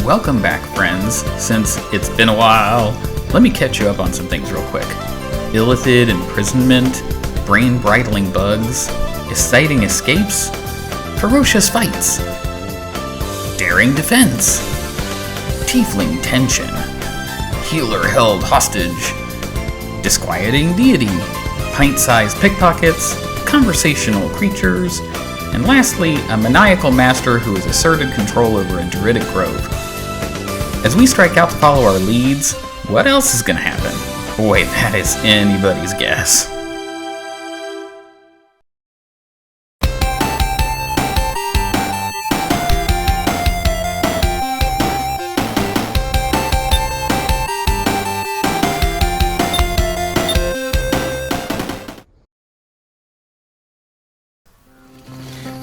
Welcome back, friends. Since it's been a while, let me catch you up on some things real quick. Illithid imprisonment, brain-bridling bugs, exciting escapes, ferocious fights, daring defense, tiefling tension, healer held hostage, disquieting deity, pint-sized pickpockets, conversational creatures, and lastly, a maniacal master who has asserted control over a druidic grove. As we strike out to follow our leads, what else is going to happen? Boy, that is anybody's guess.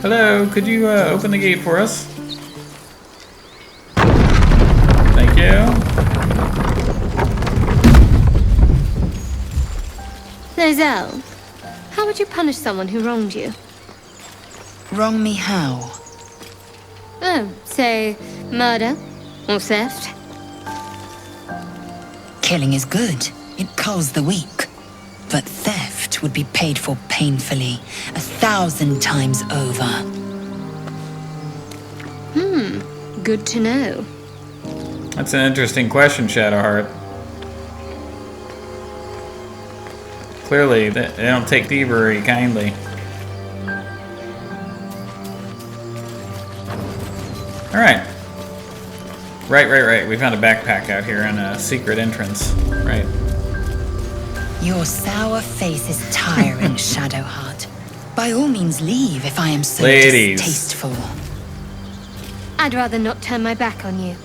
Hello, could you open the gate for us? Thank you. Nozel, how would you punish someone who wronged you? Wrong me how? Oh, say, murder or theft? Killing is good. It culls the weak. But theft would be paid for painfully, 1,000 times over. Good to know. That's an interesting question, Shadowheart. Clearly, they don't take thievery kindly. Alright. Right. We found a backpack out here and a secret entrance. Right. Your sour face is tiring, Shadowheart. By all means leave if I am so distasteful. I'd rather not turn my back on you,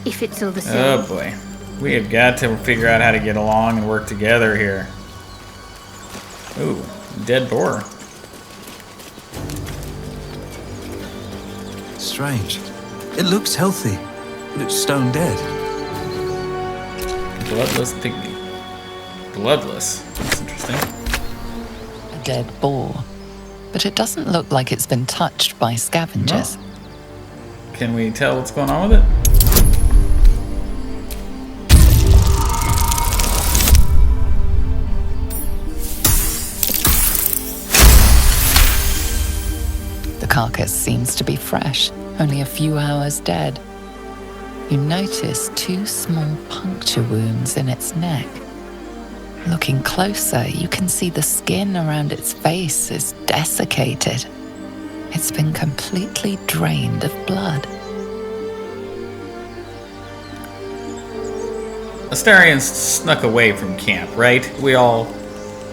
if it's all the same. Oh boy. We have got to figure out how to get along and work together here. Ooh, dead boar. Strange. It looks healthy, but it's stone dead. Bloodless pygmy. Bloodless. That's interesting. A dead boar. But it doesn't look like it's been touched by scavengers. No. Can we tell what's going on with it? The carcass seems to be fresh, only a few hours dead. You notice 2 small puncture wounds in its neck. Looking closer, you can see the skin around its face is desiccated. It's been completely drained of blood. Astarian snuck away from camp, right? We all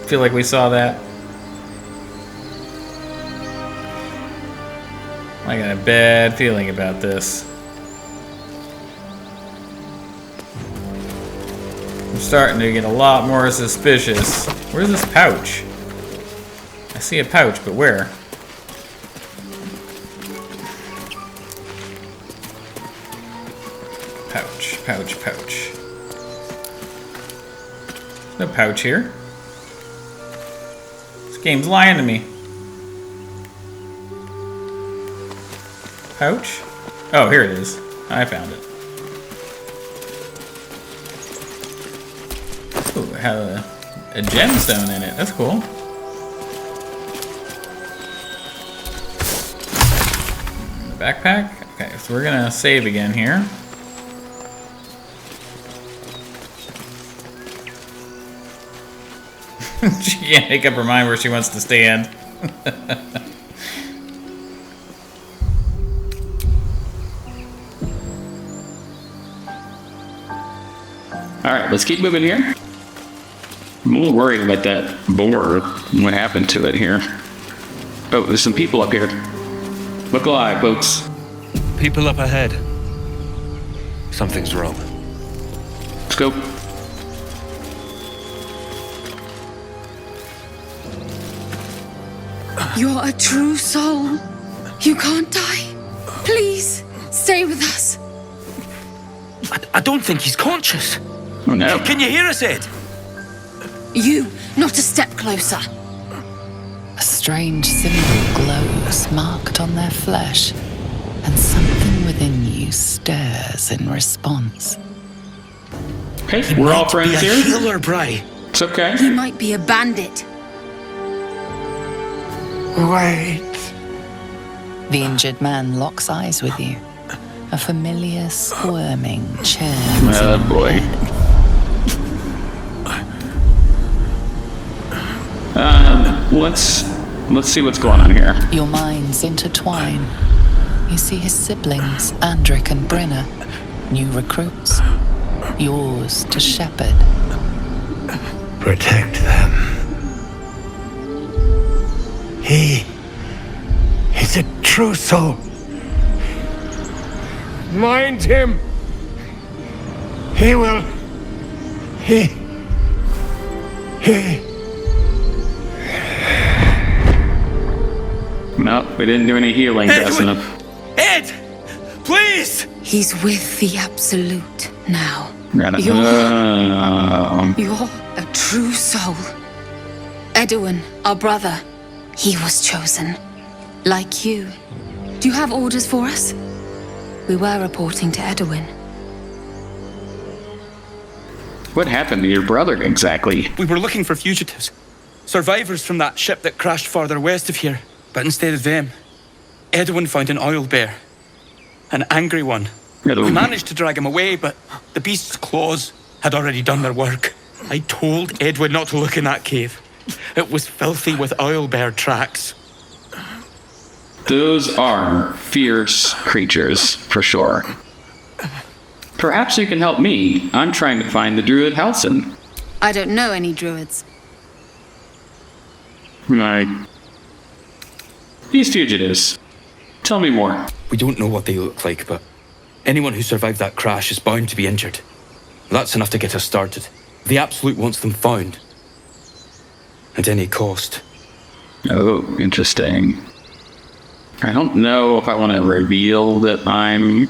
feel like we saw that. I got a bad feeling about this. I'm starting to get a lot more suspicious. Where's this pouch? I see a pouch, but where? Pouch. No pouch here. This game's lying to me. Pouch? Oh, here it is. I found it. Ooh, it had a gemstone in it. That's cool. The backpack? Okay, so we're gonna save again here. She can't make up her mind where she wants to stand. Alright, let's keep moving here. I'm a little worried about that boar. What happened to it here? Oh, there's some people up here. Look alive, folks. People up ahead. Something's wrong. Let's go. You're a true soul. You can't die. Please, stay with us. I don't think he's conscious. Oh no. Can you hear us, Ed? You, not a step closer. A strange symbol glows marked on their flesh, and something within within you stirs in response. Hey, we're all Be friends a here. healer, Bry. It's okay. He might be a bandit. Wait. The injured man locks eyes with you. A familiar squirming churns. Oh boy. Let's see what's going on here. Your minds intertwine. You see his siblings, Andric and Brenna, new recruits. Yours to shepherd. Protect them. He's a true soul. Mind him. He will. He. No, we didn't do any healing fast enough. Ed! Please! He's with the Absolute now. You're a true soul. Edwin, our brother, he was chosen. Like you. Do you have orders for us? We were reporting to Edwin. What happened to your brother exactly? We were looking for fugitives. Survivors from that ship that crashed farther west of here. But instead of them, Edwin found an Owlbear. An angry one. We managed to drag him away, but the beast's claws had already done their work. I told Edwin not to look in that cave. It was filthy with Owlbear tracks. Those are fierce creatures, for sure. Perhaps you can help me. I'm trying to find the druid Halsin. I don't know any druids. These fugitives. Tell me more. We don't know what they look like, but anyone who survived that crash is bound to be injured. That's enough to get us started. The Absolute wants them found. At any cost. Oh, interesting. I don't know if I want to reveal that I'm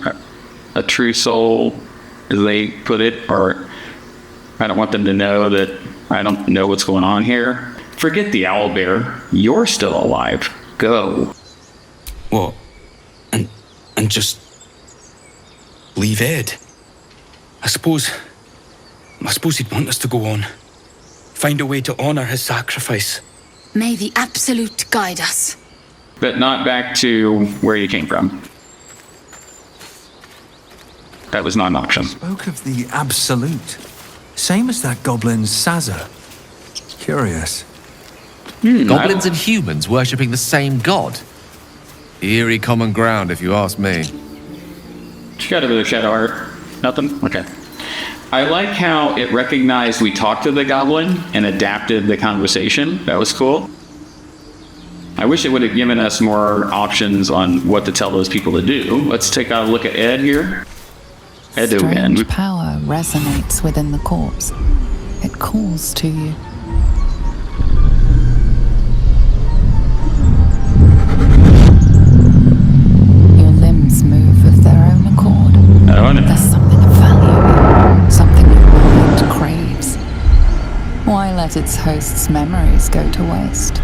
a true soul, as they put it, or I don't want them to know that I don't know what's going on here. Forget the Owlbear. You're still alive. Go. What? And just leave Ed? I suppose he'd want us to go on. Find a way to honor his sacrifice. May the Absolute guide us. But not back to where you came from. That was not an option. Spoke of the Absolute. Same as that goblin Sazza. Curious. Goblins and humans worshipping the same god. Eerie common ground, if you ask me. She got a bit of shadow art. Nothing? Okay. I like how it recognized we talked to the goblin and adapted the conversation. That was cool. I wish it would have given us more options on what to tell those people to do. Let's take a look at Ed here. Ed again. Strange power resonates within the corpse. It calls to you. Your limbs move of their own accord. Oh, no. There's something of value, something your mind craves. Why let its host's memories go to waste?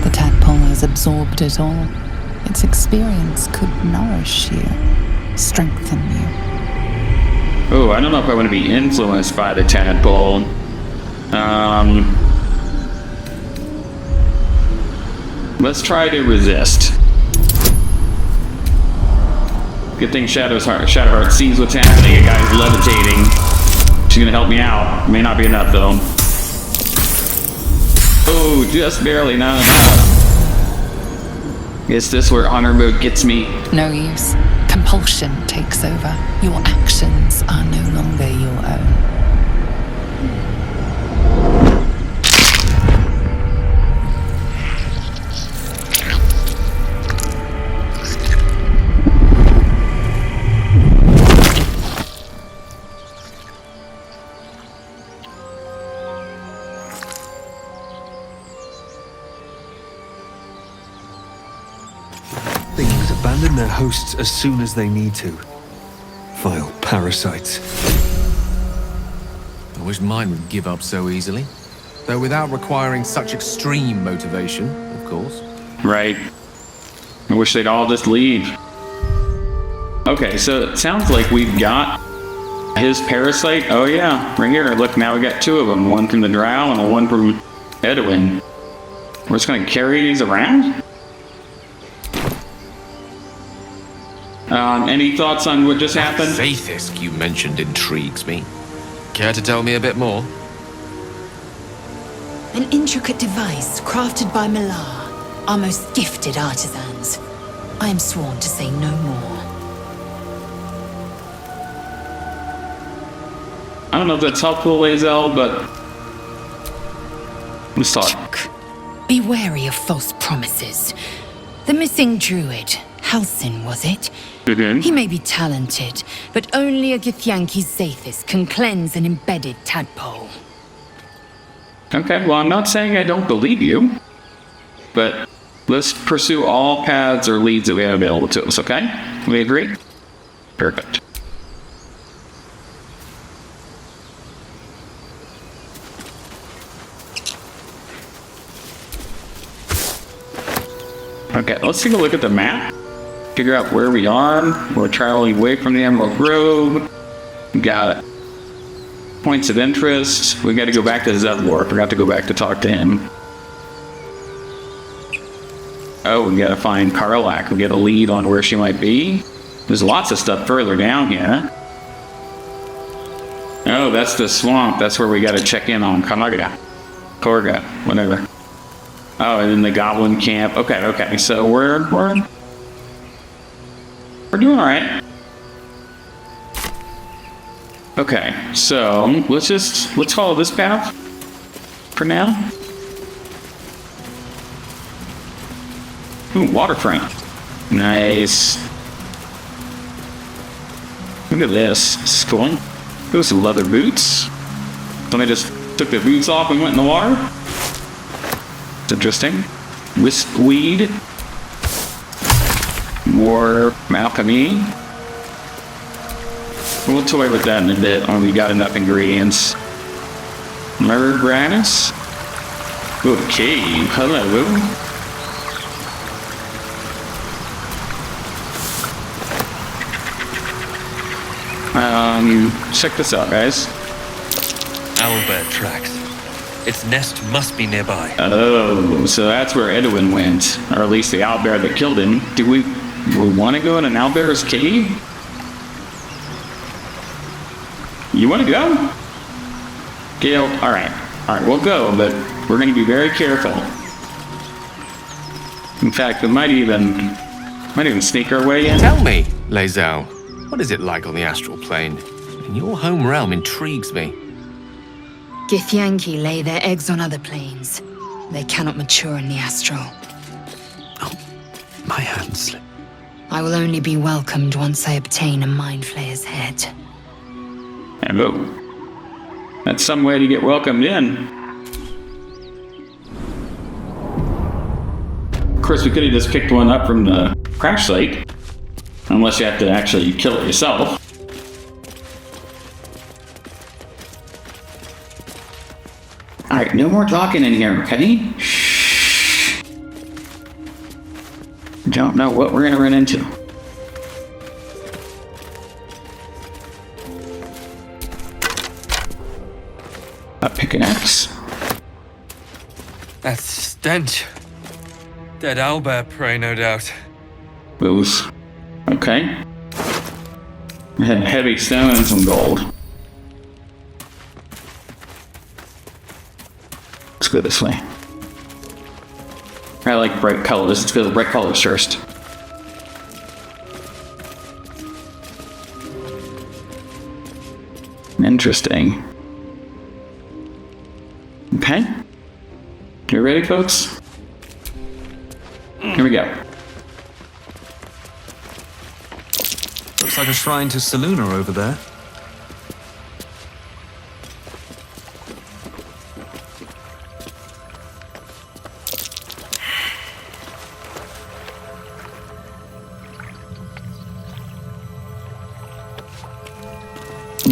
The tadpole has absorbed it all. Its experience could nourish you, strengthen you. Oh, I don't know if I want to be influenced by the tadpole. Let's try to resist. Good thing Shadowheart sees what's happening. A guy's levitating. She's gonna help me out. May not be enough though. Oh, just barely, not enough. Is this where honor mode gets me? No use. Compulsion takes over. Your actions are no longer your own. Things abandon their hosts as soon as they need to. Vile parasites. I wish mine would give up so easily. Though without requiring such extreme motivation, of course. Right. I wish they'd all just leave. Okay, so it sounds like we've got his parasite. Oh yeah, right here. Look, now we got two of them. One from the drow and one from Edwin. We're just gonna carry these around? Any thoughts on what just happened? Faithisk you mentioned intrigues me. Care to tell me a bit more? An intricate device crafted by Malar, our most gifted artisans. I am sworn to say no more. I don't know if that's helpful, Lae'zel, but let's talk. Be wary of false promises. The missing druid, Halsin, was it? He may be talented, but only a Githyanki Zathis can cleanse an embedded tadpole. Okay, well, I'm not saying I don't believe you, but let's pursue all paths or leads that we have available to us, okay? We agree? Perfect. Okay, let's take a look at the map. Figure out where we are. We're traveling away from the Emerald Grove. Got points of interest. We got to go back to Zedlor. Forgot to go back to talk to him. Oh, we got to find Karlak. We get a lead on where she might be. There's lots of stuff further down here. Oh, that's the swamp. That's where we got to check in on Korga, whatever. Oh, and then the goblin camp. Okay. So we're doing all right. Okay, so let's follow this path for now. Ooh, waterfront. Nice. Look at this. This is cool. Those some leather boots. Somebody just took the boots off and went in the water. It's interesting. Wispweed. More alchemy. We'll toy with that in a bit when we got enough ingredients. Murder Grannis. Ooh, cave. Hello. Check this out, guys. Owlbear tracks. Its nest must be nearby. Oh, so that's where Edwin went, or at least the owlbear that killed him. Do we want to go in an owlbear's cave? You want to go? Gale, all right, we'll go, but we're going to be very careful. In fact, we might even sneak our way in. Tell me, Lae'zel, what is it like on the astral plane? In your home realm intrigues me. Githyanki lay their eggs on other planes. They cannot mature in the astral. Oh, my hand slipped. I will only be welcomed once I obtain a mind flayer's head. Hello. That's some way to get welcomed in. Of course, we could have just picked one up from the crash site. Unless you have to actually kill it yourself. Alright, no more talking in here, okay? Shh. Don't know what we're gonna run into. A pickaxe. That stench. Dead owlbear prey, no doubt. Those. Okay. I had heavy stone and some gold. Let's go this way. I like bright colors. Let's go to the bright colors first. Interesting. Okay. You ready, folks? Here we go. Looks like a shrine to Selune over there.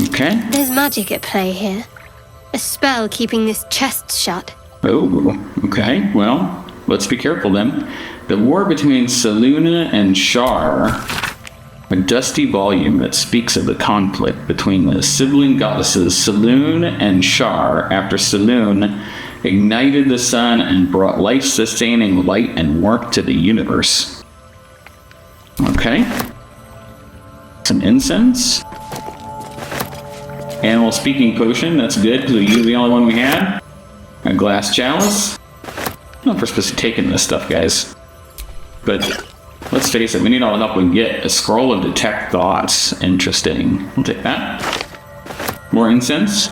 Okay. There's magic at play here. A spell keeping this chest shut. Oh, okay. Well, let's be careful then. The war between Selune and Shar A dusty volume that speaks of the conflict between the sibling goddesses Selune and Shar after Selune ignited the sun and brought life-sustaining light and warmth to the universe. Okay. Some incense. Animal speaking potion, that's good because we used the only one we had. A glass chalice. I don't know if we're supposed to be taking this stuff, guys. But let's face it, we need all the help we can get. A scroll of detect thoughts. Interesting. We'll take that. More incense.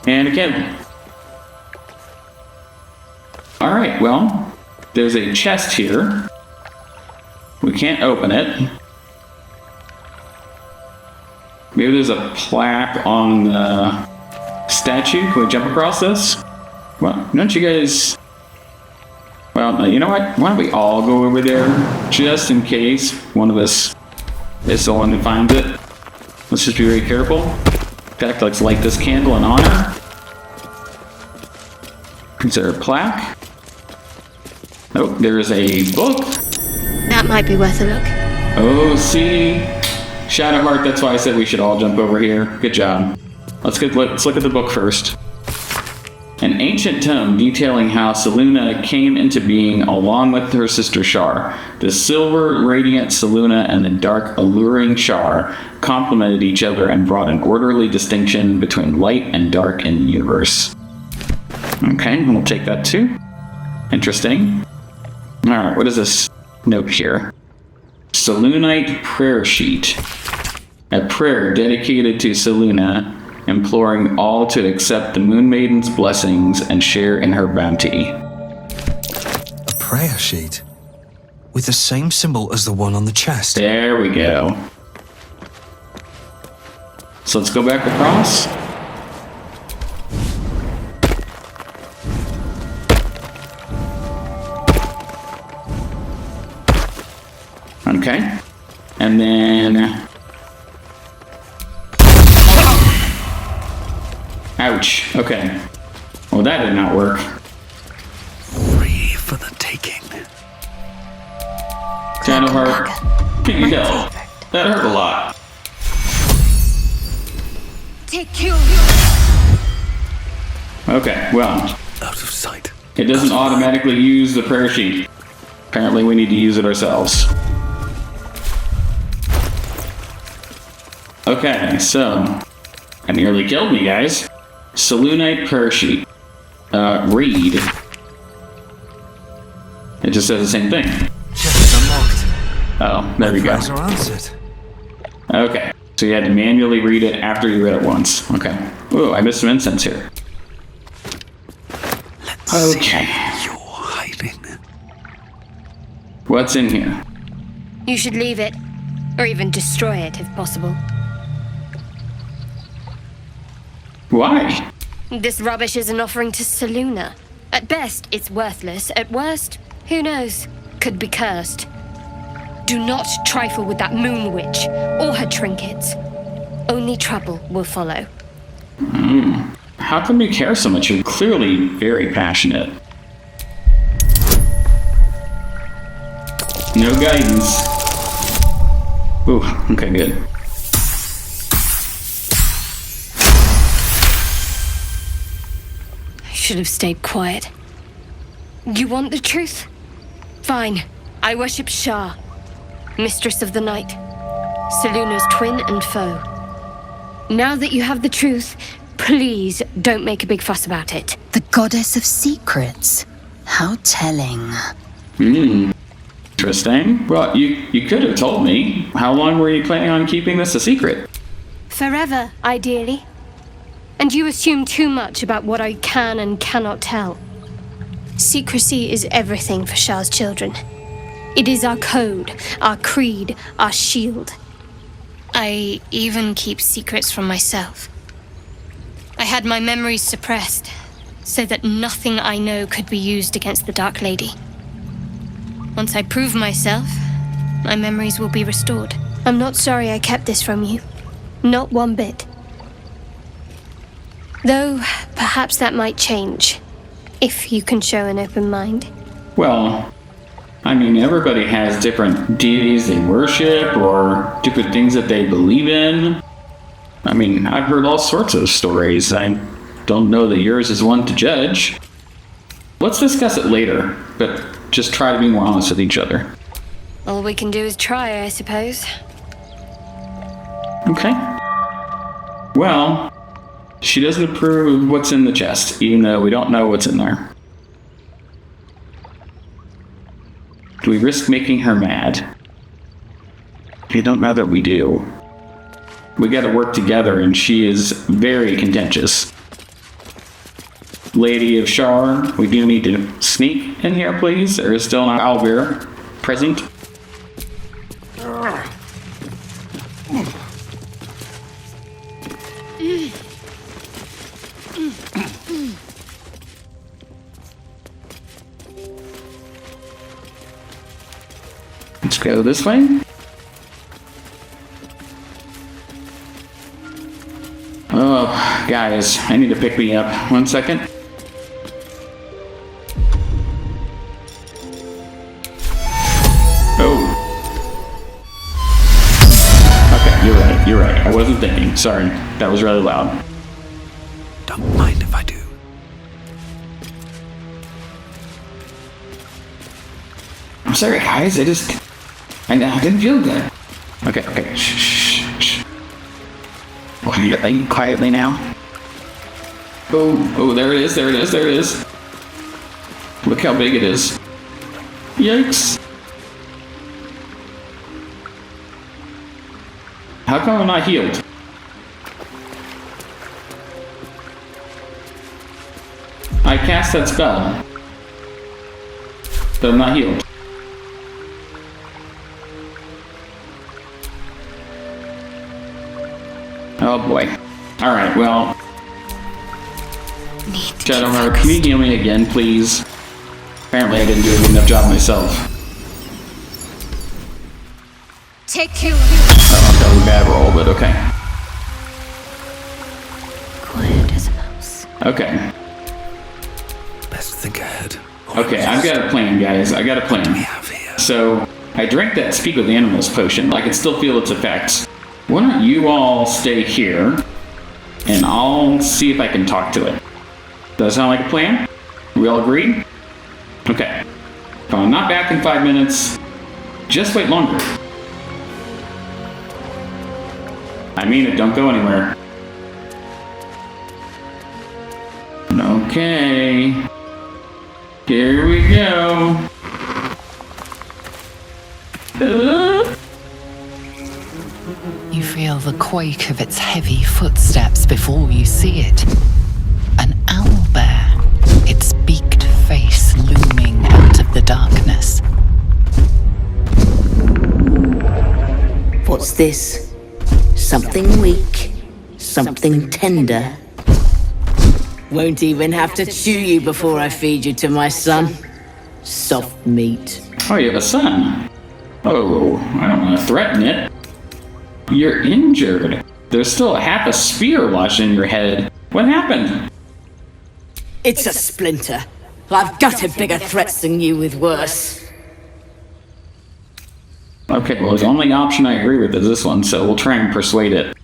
And a candle. Alright, well, there's a chest here. We can't open it. Maybe there's a plaque on the statue. Can we jump across this? Well, don't you guys... Well, you know what? Why don't we all go over there, just in case one of us is the one who finds it. Let's just be very careful. In fact, let's light this candle in honor. Is there a plaque? Oh, there's a book. That might be worth a look. Oh, see? Shadowheart, that's why I said we should all jump over here. Good job. Let's look at the book first. An ancient tome detailing how Selune came into being along with her sister Shar. The silver, radiant Selune and the dark, alluring Shar complemented each other and brought an orderly distinction between light and dark in the universe. Okay, we'll take that too. Interesting. Alright, what is this note here? Selunite prayer sheet. A prayer dedicated to Selune, imploring all to accept the Moon Maiden's blessings and share in her bounty. A prayer sheet? With the same symbol as the one on the chest? There we go. So let's go back across. Okay. And then... Ouch. Okay. Well, that did not work. Free for the taking. Shadowheart, can you tell? That hurt a lot. Take you. Okay, well. Out of sight. It doesn't automatically use the prayer sheet. Apparently we need to use it ourselves. Okay, so... I nearly killed me, guys. Selunite prayer sheet. Read. It just says the same thing. Chest unlocked. Oh, there we go. Prayers are answered. Okay, so you had to manually read it after you read it once. Okay. Ooh, I missed some incense here. Okay. You're hiding. What's in here? You should leave it, or even destroy it if possible. Why? This rubbish is an offering to Selune. At best, it's worthless. At worst, who knows? Could be cursed. Do not trifle with that moon witch or her trinkets. Only trouble will follow. How come you care so much? You're clearly very passionate. No guidance. Ooh, okay, good. I should have stayed quiet. You want the truth? Fine. I worship Shar, mistress of the night, Selune's twin and foe. Now that you have the truth, please don't make a big fuss about it. The goddess of secrets. How telling. Interesting. Well, you could have told me. How long were you planning on keeping this a secret? Forever, ideally. And you assume too much about what I can and cannot tell. Secrecy is everything for Shar's children. It is our code, our creed, our shield. I even keep secrets from myself. I had my memories suppressed, so that nothing I know could be used against the Dark Lady. Once I prove myself, my memories will be restored. I'm not sorry I kept this from you. Not one bit. Though, perhaps that might change, if you can show an open mind. Well, I mean, everybody has different deities they worship or different things that they believe in. I mean, I've heard all sorts of stories. I don't know that yours is one to judge. Let's discuss it later, but just try to be more honest with each other. All we can do is try, I suppose. Okay. Well, she doesn't approve of what's in the chest, even though we don't know what's in there. Do we risk making her mad? I don't know that we do. We gotta work together, and she is very contentious. Lady of Shar, we do need to sneak in here, please. There is still an Owlbear present. Let's go this way. Oh, guys, I need to pick me up. 1 second. Oh. Okay, you're right. I wasn't thinking. Sorry, that was really loud. Don't mind if I do. I'm sorry, guys. I didn't feel good. Okay. Shh. Quietly now. Oh, there it is. Look how big it is. Yikes. How come I'm not healed? I cast that spell, but I'm not healed. Oh boy. Alright, well. Shadowheart, can you heal me again, please? Apparently I didn't do a good enough job myself. Take two. Oh, that was a bad roll, but okay. Quiet as a mouse. Okay. Best think ahead. Okay, I've got a plan, guys. I got a plan. So, I drank that Speak with Animals potion. I can still feel its effects. Why don't you all stay here, and I'll see if I can talk to it. Does that sound like a plan? We all agree? Okay. If I'm not back in 5 minutes, just wait longer. I mean it, don't go anywhere. Okay. Here we go. You feel the quake of its heavy footsteps before you see it. An owlbear, its beaked face looming out of the darkness. What's this? Something weak, something tender. Won't even have to chew you before I feed you to my son. Soft meat. Oh, you have a son? Oh, I don't want to threaten it. You're injured. There's still half a spear lodged in your head. What happened? It's a splinter. I've gutted bigger threats than you with worse. Okay, well, the only option I agree with is this one, so we'll try and persuade it.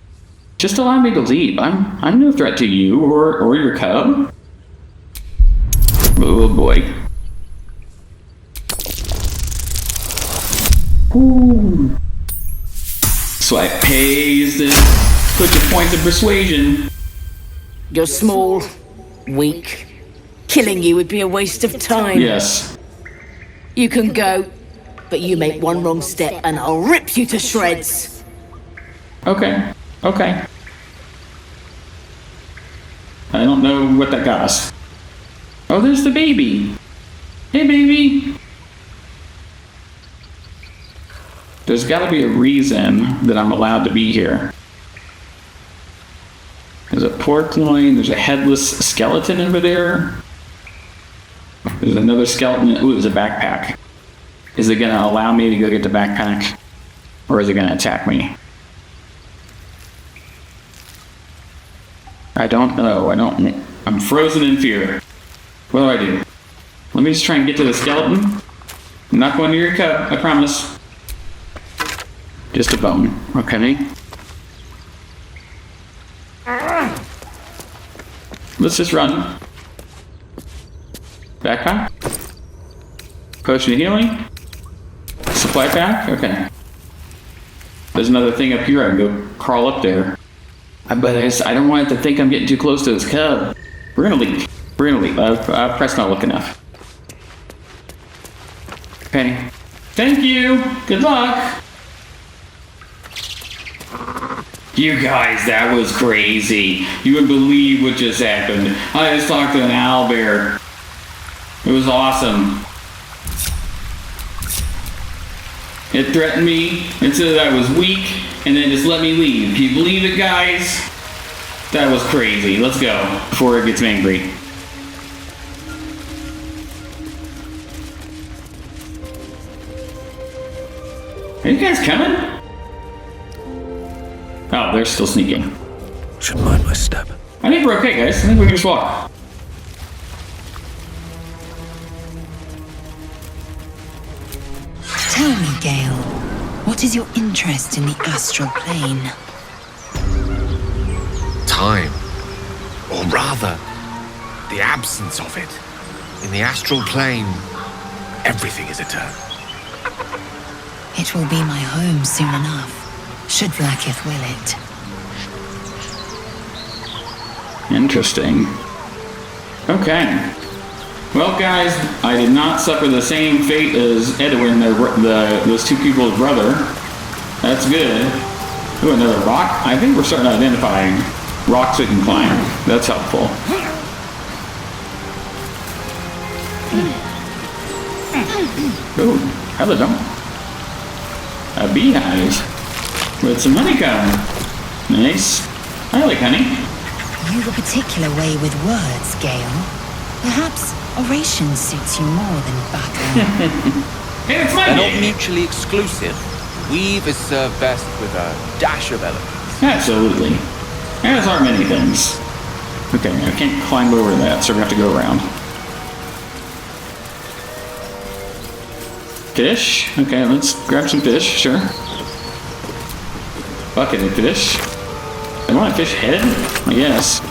Just allow me to leave. I'm no threat to you or your cub. Oh boy. Ooh. Swipe pays this. Put your points of persuasion. You're small, weak. Killing you would be a waste of time. Yes. You can go, but you make one wrong step and I'll rip you to shreds. Okay. I don't know what that got us. Oh, there's the baby. Hey, baby. There's got to be a reason that I'm allowed to be here. There's a pork loin. There's a headless skeleton over there. There's another skeleton. Ooh, there's a backpack. Is it going to allow me to go get the backpack? Or is it going to attack me? I don't know. I'm frozen in fear. What do? Let me just try and get to the skeleton. I'm not going near your cub, I promise. Just a bone, okay? Let's just run. Backpack? Potion of healing? Supply pack? Okay. There's another thing up here, I can go crawl up there. But I don't want it to think I'm getting too close to this cub. We're gonna leave. We're gonna leave. I've pressed not look enough. Okay. Thank you. Good luck. You guys, that was crazy. You wouldn't believe what just happened. I just talked to an owlbear. It was awesome. It threatened me and said that I was weak and then just let me leave. Do you believe it, guys? That was crazy. Let's go before it gets angry. Are you guys coming? Oh, they're still sneaking. Should mind my step. I think we're okay, guys. I think we can just walk. Tell me, Gale, what is your interest in the astral plane? Time. Or rather, the absence of it. In the astral plane, everything is eternal. It will be my home soon enough, should Vlaakith will it. Interesting. Okay. Well, guys, I did not suffer the same fate as Edwin, those two people's brother. That's good. Ooh, another rock? I think we're starting to identify rocks we can climb. That's helpful. Ooh, hello. A beehive with some honeycomb. Nice. I like honey. You have a particular way with words, Gale. Perhaps oration suits you more than battle. Hey, it's my They're game. not mutually exclusive. Weave is served best with a dash of elegance. Absolutely. As are many things. Okay, I can't climb over that, so we're gonna have to go around. Fish? Okay, let's grab some fish, sure. Bucketed fish. I want a fish head? I guess.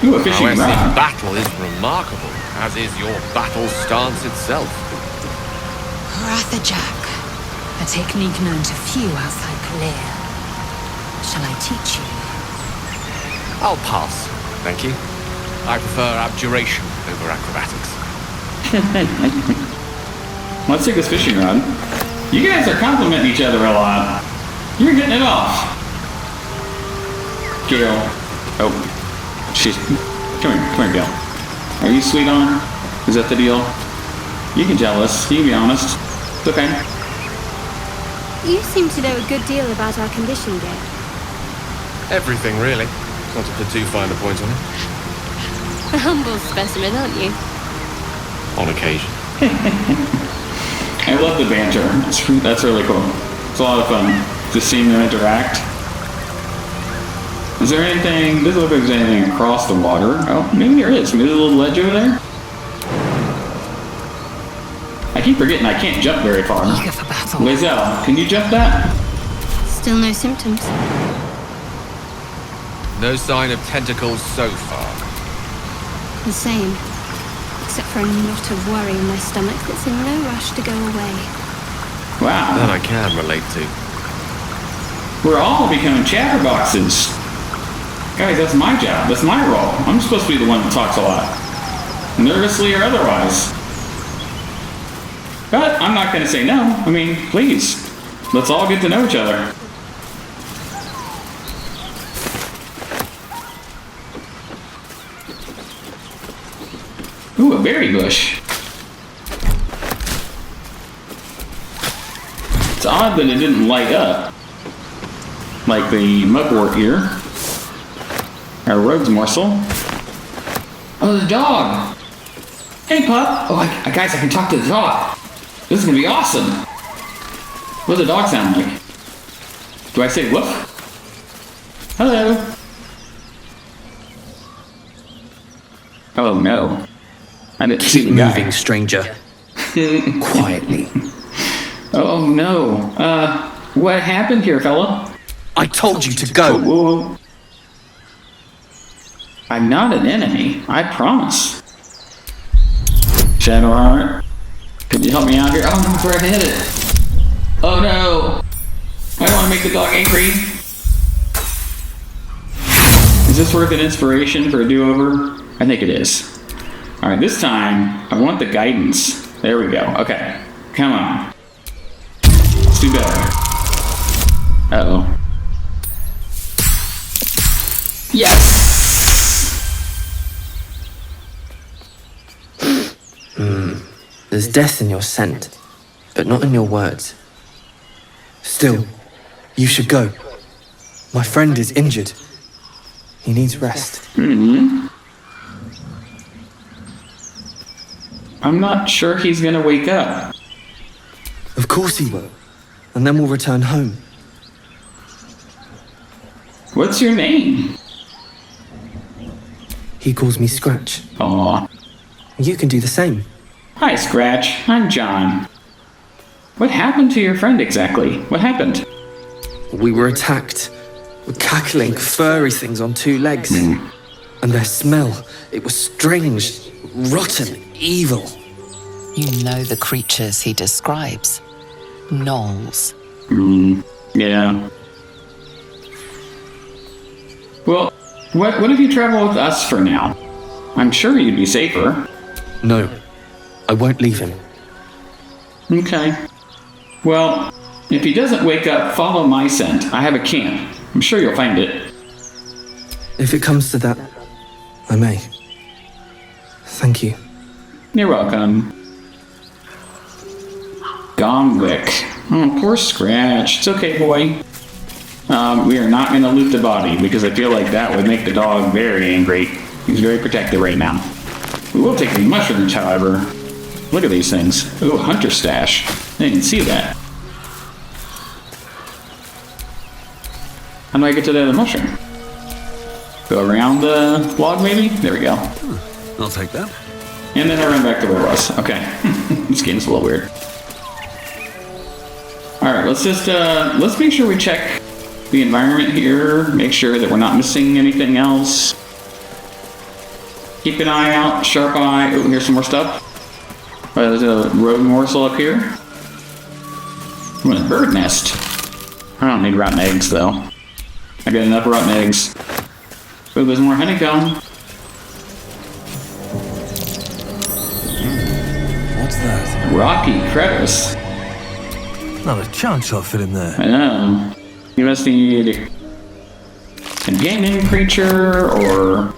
Ooh, a fishing Our rod. battle is remarkable, as is your battle stance itself. Rathajak, a technique known to few outside Flair. Shall I teach you? I'll pass, thank you. I prefer abjuration over acrobatics. Let's take this fishing rod. You guys are complimenting each other a lot. You're getting it off. Gale. Oh. She's... Come here, Gale. Are you sweet on her? Is that the deal? You can jealous. You can be honest. It's okay. You seem to know a good deal about our condition, Gale. Everything, really. Not to put too fine a point on it. A humble specimen, aren't you? On occasion. I love the banter. That's really cool. It's a lot of fun just seeing them interact. Is there anything? Doesn't look like there's anything across the water. Oh, maybe there is. Maybe there's a little ledge over there. I keep forgetting I can't jump very far. Eager for battle. Lizelle, can you jump that? Still no symptoms. No sign of tentacles so far. The same. Except for a knot of worry in my stomach that's in no rush to go away. Wow. That I can relate to. We're all becoming chatterboxes. Guys, that's my job. That's my role. I'm supposed to be the one that talks a lot. Nervously or otherwise. But I'm not going to say no. I mean, please. Let's all get to know each other. Ooh, a berry bush. It's odd that it didn't light up. Like the mugwort here. Our rogue's morsel. Oh, the dog! Hey, pup! Oh, guys, I can talk to the dog. This is gonna be awesome. What does the dog sound like? Do I say woof? Hello. Oh no. I didn't see Keep the guy. moving, stranger. Quietly. Oh no. What happened here, fella? I told you to go. Whoa. I'm not an enemy, I promise. Shadowheart, could you help me out here? Oh no, before I hit it. Oh no. I don't want to make the dog angry. Is this worth an inspiration for a do-over? I think it is. Alright, this time, I want the guidance. There we go. Okay. Come on. Let's do better. Uh-oh. Yes! There's death in your scent, but not in your words. Still, you should go. My friend is injured. He needs rest. I'm not sure he's gonna wake up. Of course he will. And then we'll return home. What's your name? He calls me Scratch. Aw. You can do the same. Hi, Scratch. I'm John. What happened to your friend exactly? What happened? We were attacked. With cackling, furry things on two legs. And their smell, it was strange, rotten, evil. You know the creatures he describes. Gnolls. Yeah. Well, what if you travel with us for now? I'm sure you'd be safer. No, I won't leave him. Okay. Well, if he doesn't wake up, follow my scent. I have a camp. I'm sure you'll find it. If it comes to that, I may. Thank you. You're welcome. Gomwick. Oh, poor Scratch. It's okay, boy. We are not going to loot the body because I feel like that would make the dog very angry. He's very protected right now. We will take the mushrooms, however. Look at these things. Ooh, hunter stash. I didn't see that. How do I get to the other mushroom? Go around the log, maybe? There we go. I'll take that. And then I run back to where it was. Okay. This game's a little weird. Alright, let's just, let's make sure we check the environment here. Make sure that we're not missing anything else. Keep an eye out, sharp eye. Oh, here's some more stuff. There's a road morsel up here. Ooh, a bird nest. I don't need rotten eggs, though. I got enough rotten eggs. Oh, there's more honeycomb. What's that? Rocky crevice. Not a chance I'll fit in there. I know. You must need a companion creature or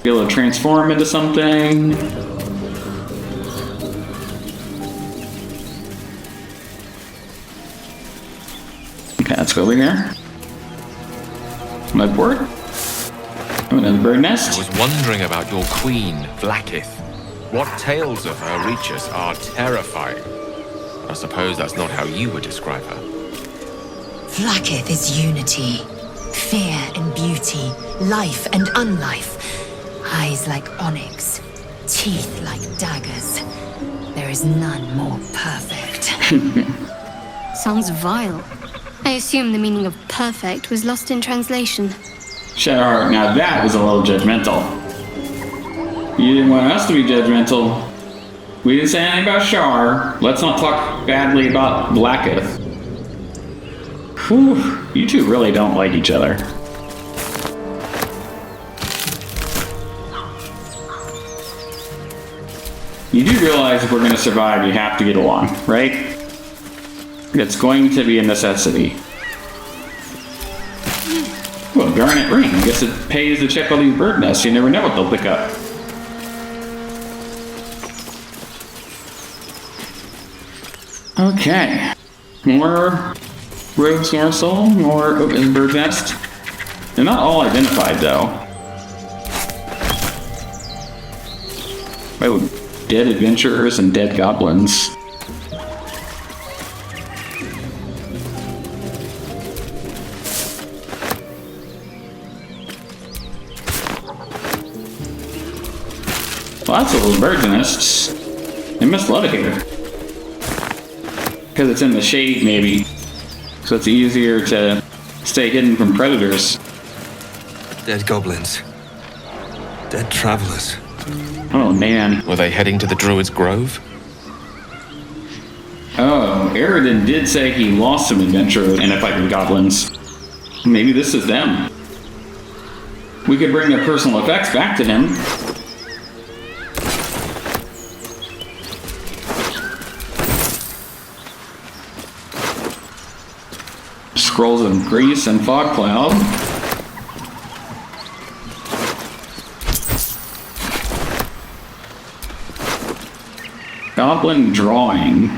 be able to transform into something. Okay, let's go over here. Mudboard. Oh, another bird nest. I was wondering about your queen, Vlaakith. What tales of her reach us are terrifying. I suppose that's not how you would describe her. Vlaakith is unity, fear and beauty, life and unlife. Eyes like onyx, teeth like daggers. There is none more perfect. Sounds vile. I assume the meaning of perfect was lost in translation. Shadowheart, now that was a little judgmental. You didn't want us to be judgmental. We didn't say anything about Shar. Let's not talk badly about Vlaakith. Whew, you two really don't like each other. You do realize if we're going to survive, you have to get along, right? It's going to be a necessity. Well, garnet ring. I guess it pays to check all these bird nests. You never know what they'll pick up. Okay. More rogue's morsel, more open bird nest. They're not all identified, though. Oh, dead adventurers and dead goblins. Well, that's those bird's nests. They must love it here. Because it's in the shade, maybe. So it's easier to stay hidden from predators. Dead goblins. Dead travelers. Oh, man. Were they heading to the Druid's Grove? Oh, Aridin did say he lost some adventurers in a fight with goblins. Maybe this is them. We could bring their personal effects back to him. Scrolls of Grease and Fog Cloud. Goblin drawing.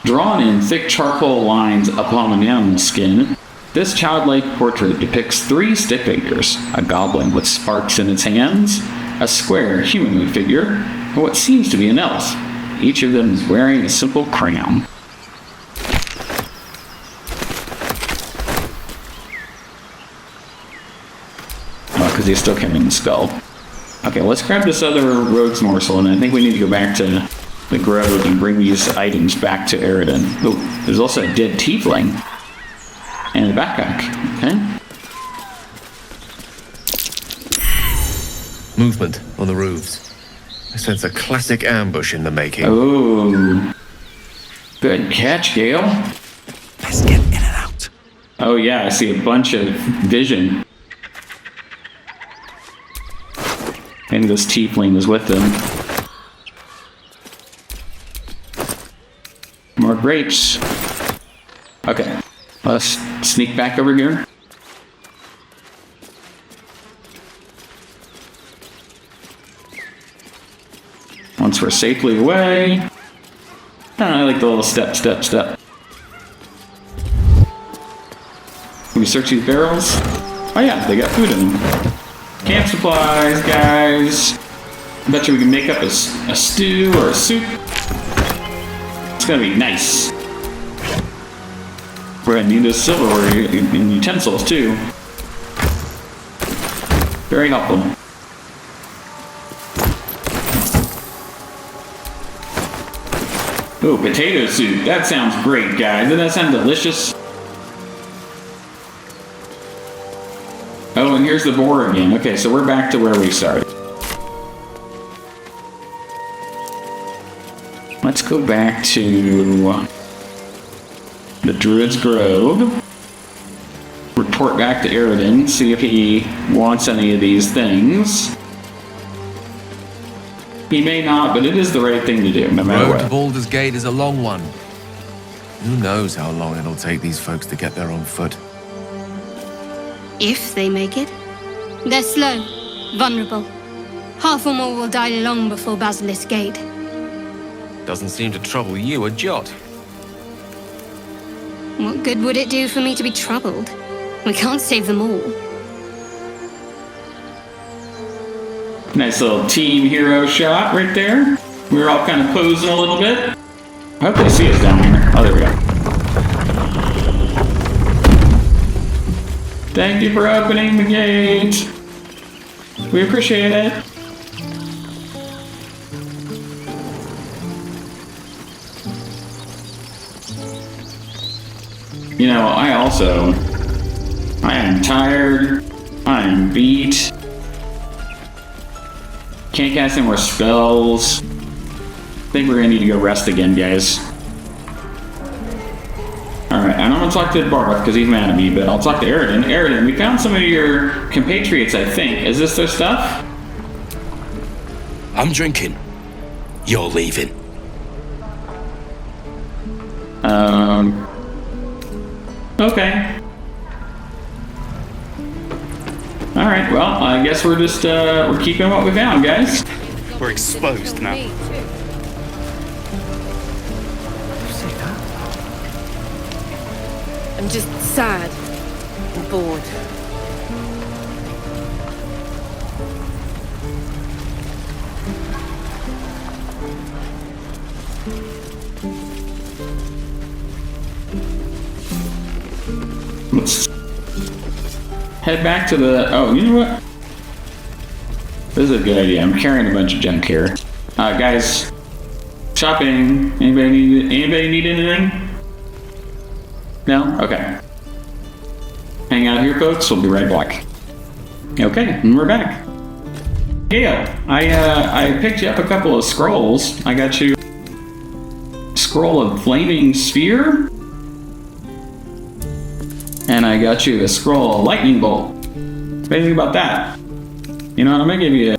Drawn in thick charcoal lines upon an animal skin, this childlike portrait depicts 3 stick figures, a goblin with sparks in its hands, a square humanoid figure, and what seems to be an elf. Each of them is wearing a simple crown. Oh, because he's still carrying the skull. Okay, let's grab this other rogue's morsel, and I think we need to go back to the grove and bring these items back to Aridin. Oh, there's also a dead tiefling. And a backpack. Okay. Movement on the roofs. I sense a classic ambush in the making. Oh. Good catch, Gale. Let's get in and out. Oh yeah, I see a bunch of vision. And this tiefling is with them. More grapes. Okay, let's sneak back over here. Once we're safely away. I like the little step. Can we search these barrels? Oh yeah, they got food in them. Camp supplies, guys. Bet you we can make up a stew or a soup. It's gonna be nice. We're gonna need this silverware and utensils too. Very helpful. Oh, potato soup. That sounds great, guys. Doesn't that sound delicious? Oh, and here's the boar again. Okay, so we're back to where we started. Let's go back to the Druid's Grove. Report back to Aridin, see if he wants any of these things. He may not, but it is the right thing to do, no matter Road what. to Baldur's Gate is a long one. Who knows how long it'll take these folks to get there on foot. If they make it. They're slow, vulnerable. Half or more will die long before Basilisk Gate. Doesn't seem to trouble you a jot. What good would it do for me to be troubled? We can't save them all. Nice little team hero shot right there. We were all kind of posing a little bit. I hope they see us down here. Oh, there we go. Thank you for opening the gate. We appreciate it. You know, I am tired. I am beat. Can't cast any more spells. I think we're gonna need to go rest again, guys. Alright, I don't want to talk to Barth because he's mad at me, but I'll talk to Aridin. Aridin, we found some of your compatriots, I think. Is this their stuff? I'm drinking. You're leaving. Okay. Alright, well, I guess we're just, we're keeping what we found, guys. We're exposed now. I'm just sad and bored. Let's head back to the... Oh, you know what? This is a good idea. I'm carrying a bunch of junk here. Guys, shopping. Anybody need anything? No? Okay. Hang out here, folks. We'll be right back. Okay, and we're back. Gale, I picked you up a couple of scrolls. I got you a scroll of flaming sphere. And I got you a scroll of lightning bolt. What do you think about that? You know what, I'm gonna give you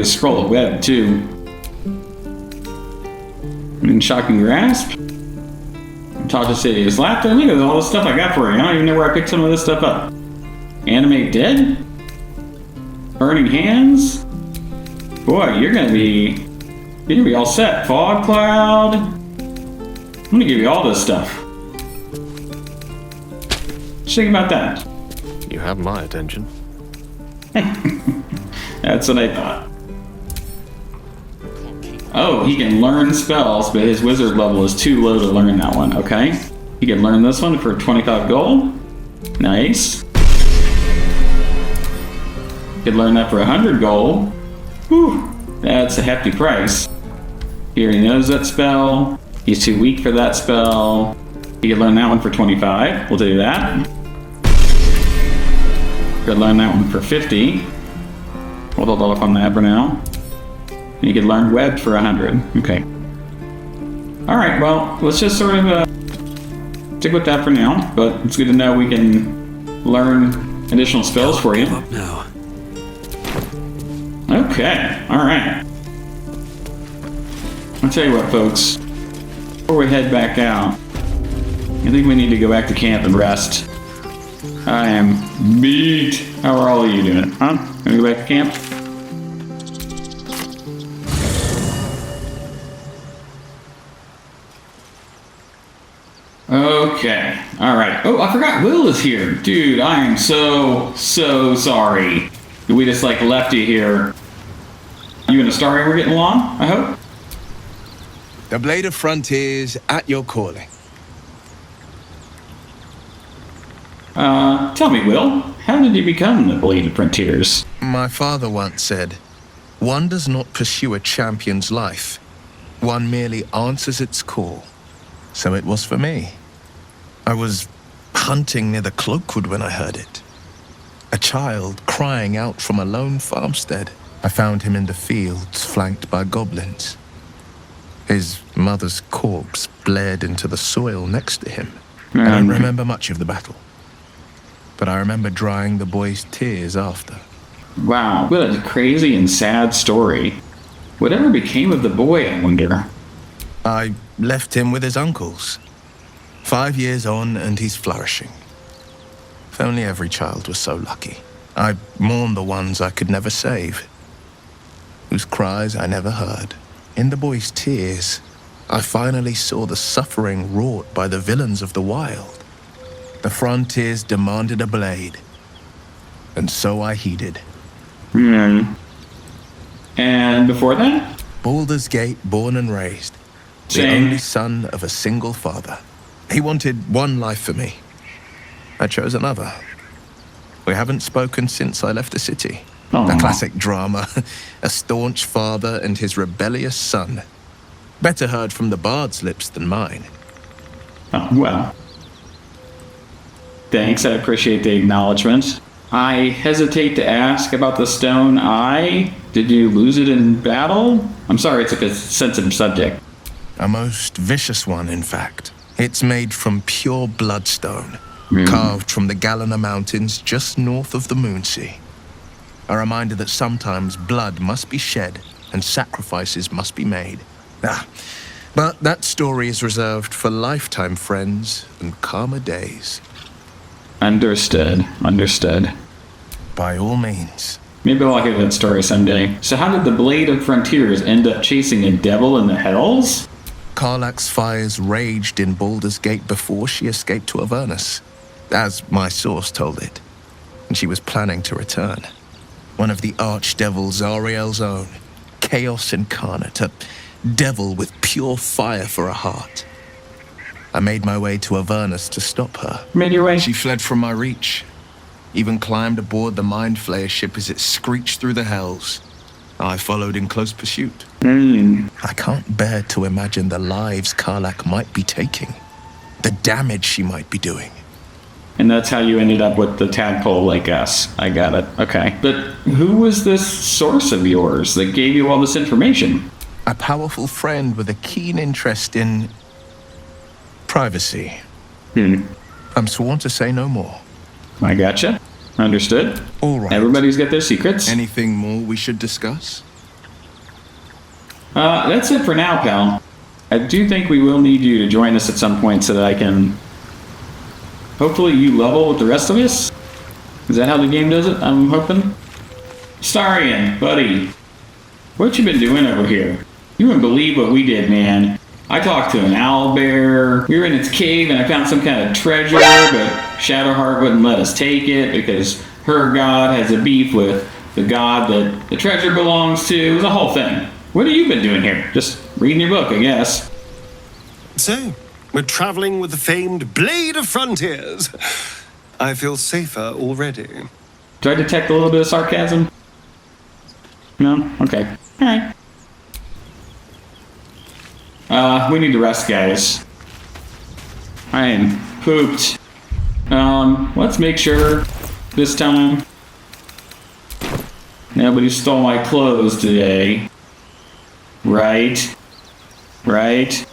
a scroll of web too. And shocking grasp. Talk to City's laughter. Look at all the stuff I got for you. I don't even know where I picked some of this stuff up. Animate dead? Burning hands? Boy, you're gonna be all set. Fog cloud. I'm gonna give you all this stuff. Just think about that. You have my attention. That's what I thought. Oh, he can learn spells, but his wizard level is too low to learn that one, okay? He can learn this one for 25 gold. Nice. He can learn that for 100 gold. Whew, that's a hefty price. He already knows that spell. He's too weak for that spell. He can learn that one for 25. We'll do that. Could learn that one for 50. We'll hold off on that for now. And you could learn web for 100. Okay. Alright, well, let's just sort of stick with that for now. But it's good to know we can learn additional spells for you. Up now. Okay, alright. I'll tell you what, folks. Before we head back out, I think we need to go back to camp and rest. I am beat. How are all of you doing? Huh? Gonna go back to camp? Okay. Alright. Oh, I forgot Will is here. Dude, I am so sorry. We just left you here. You and Astarian were getting along, I hope? The Blade of Frontiers at your calling. Tell me, Will, how did you become the Blade of Frontiers? My father once said, one does not pursue a champion's life. One merely answers its call. So it was for me. I was hunting near the Cloakwood when I heard it. A child crying out from a lone farmstead. I found him in the fields, flanked by goblins. His mother's corpse blared into the soil next to him. I don't remember much of the battle. But I remember drying the boy's tears after. Wow, what a crazy and sad story. Whatever became of the boy, I wonder? I left him with his uncles. 5 years on, and he's flourishing. If only every child was so lucky. I mourn the ones I could never save, whose cries I never heard. In the boy's tears, I finally saw the suffering wrought by the villains of the wild. The Frontiers demanded a blade, and so I heeded. And before that? Baldur's Gate, born and raised. Same. The only son of a single father. He wanted one life for me. I chose another. We haven't spoken since I left the city. Aww. The classic drama. A staunch father and his rebellious son. Better heard from the bard's lips than mine. Oh, well. Thanks, I appreciate the acknowledgement. I hesitate to ask about the stone eye. Did you lose it in battle? I'm sorry, it's a sensitive subject. A most vicious one, in fact. It's made from pure bloodstone, carved from the Galena Mountains just north of the Moonsea. A reminder that sometimes blood must be shed and sacrifices must be made. But that story is reserved for lifetime friends and calmer days. Understood. By all means. Maybe I'll hear that story someday. So how did the Blade of Frontiers end up chasing a devil in the Hells? Karlach's fires raged in Baldur's Gate before she escaped to Avernus, as my source told it, and she was planning to return. One of the archdevils Zariel's own, chaos incarnate, a devil with pure fire for a heart. I made my way to Avernus to stop her. Made your way? She fled from my reach. Even climbed aboard the mind flayer ship as it screeched through the hells. I followed in close pursuit. I can't bear to imagine the lives Karlach might be taking. The damage she might be doing. And that's how you ended up with the tadpole like us. I got it. Okay. But who was this source of yours that gave you all this information? A powerful friend with a keen interest in privacy. I'm sworn to say no more. I gotcha. Understood. All right. Everybody's got their secrets. Anything more we should discuss? That's it for now, pal. I do think we will need you to join us at some point so that I can... Hopefully you level with the rest of us? Is that how the game does it? I'm hoping? Astarian, buddy. What you been doing over here? You wouldn't believe what we did, man. I talked to an owlbear. We were in its cave and I found some kind of treasure, but Shadowheart wouldn't let us take it because her god has a beef with the god that the treasure belongs to. It was a whole thing. What have you been doing here? Just reading your book, I guess. So, we're traveling with the famed Blade of Frontiers. I feel safer already. Do I detect a little bit of sarcasm? No? Okay. Alright. We need to rest, guys. I am pooped. Let's make sure this time nobody stole my clothes today. Right? Right?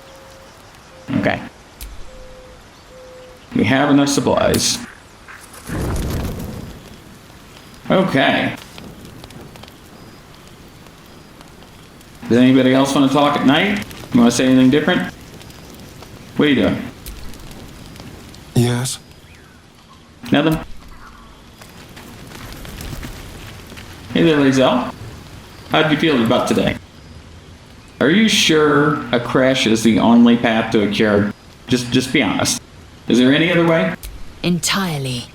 Okay. We have enough supplies. Okay. Does anybody else want to talk at night? You want to say anything different? What are you doing? Yes. Nothing? Hey there, Lazel. How did you feel about today? Are you sure a crash is the only path to a cure? Just be honest. Is there any other way? Entirely.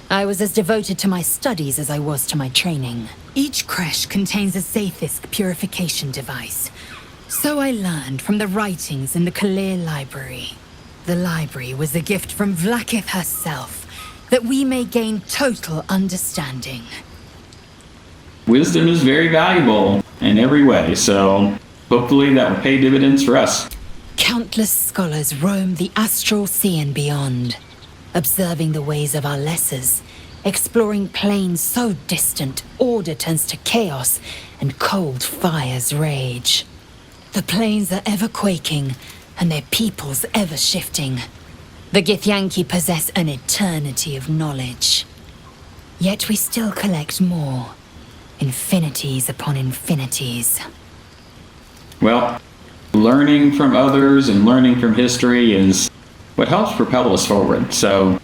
I was as devoted to my studies as I was to my training. Each creche contains a Zaithisk purification device. So I learned from the writings in the Kalir library. The library was a gift from Vlaakith herself, that we may gain total understanding. Wisdom is very valuable in every way, so hopefully that will pay dividends for us. Countless scholars roam the astral sea and beyond, observing the ways of our lessers, exploring planes so distant order turns to chaos and cold fires rage. The planes are ever quaking, and their peoples ever shifting. The Githyanki possess an eternity of knowledge. Yet we still collect more. Infinities upon infinities. Well, learning from others and learning from history is what helps propel us forward, so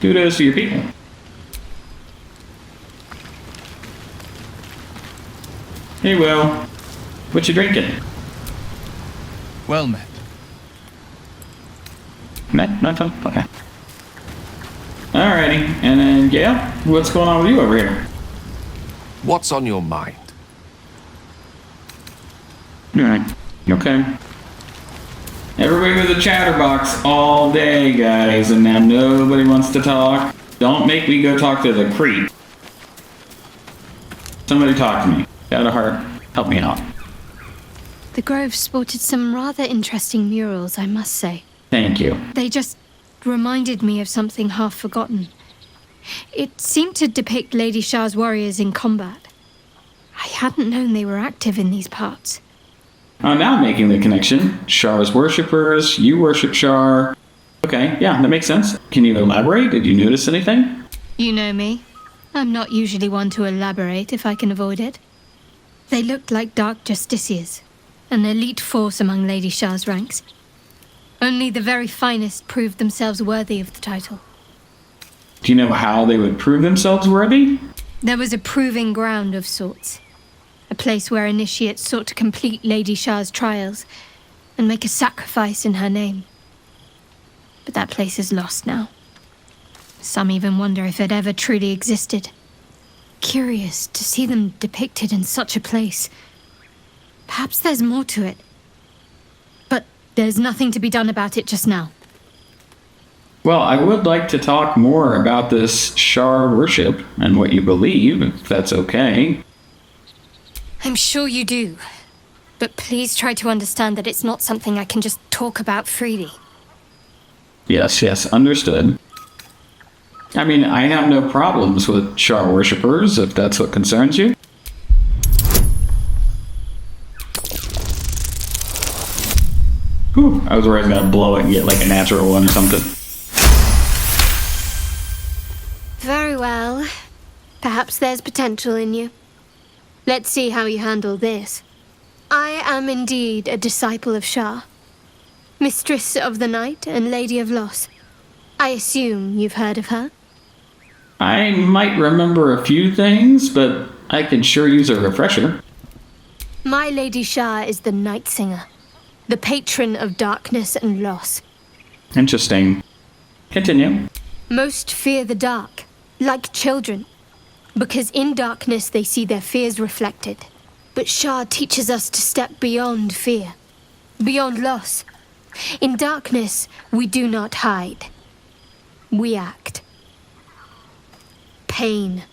kudos to your people. Hey, Will. What you drinking? Well met. Met? Not fun? Okay. Alrighty, and then Gail, what's going on with you over here? What's on your mind? Alright, okay. Everybody with a chatterbox all day, guys, and now nobody wants to talk. Don't make me go talk to the creep. Somebody talk to me. Shadowheart, help me out. The grove sported some rather interesting murals, I must say. Thank you. They just reminded me of something half forgotten. It seemed to depict Lady Shah's warriors in combat. I hadn't known they were active in these parts. Now I'm making the connection. Shah's worshippers, you worship Shah. Okay, yeah, that makes sense. Can you elaborate? Did you notice anything? You know me. I'm not usually one to elaborate if I can avoid it. They looked like dark justiciars, an elite force among Lady Shah's ranks. Only the very finest proved themselves worthy of the title. Do you know how they would prove themselves worthy? There was a proving ground of sorts. A place where initiates sought to complete Lady Shah's trials and make a sacrifice in her name. But that place is lost now. Some even wonder if it ever truly existed. Curious to see them depicted in such a place. Perhaps there's more to it. But there's nothing to be done about it just now. Well, I would like to talk more about this Shar worship and what you believe, if that's okay. I'm sure you do. But please try to understand that it's not something I can just talk about freely. Yes, understood. I mean, I have no problems with Shar worshippers, if that's what concerns you. Whew, I was worried about blow it and get like a natural one or something. Very well. Perhaps there's potential in you. Let's see how you handle this. I am indeed a disciple of Shar. Mistress of the Night and Lady of Loss. I assume you've heard of her? I might remember a few things, but I could sure use a refresher. My Lady Shar is the Night Singer, the patron of darkness and loss. Interesting. Continue. Most fear the dark, like children, because in darkness they see their fears reflected. But Shar teaches us to step beyond fear, beyond loss. In darkness, we do not hide. We act. Pain,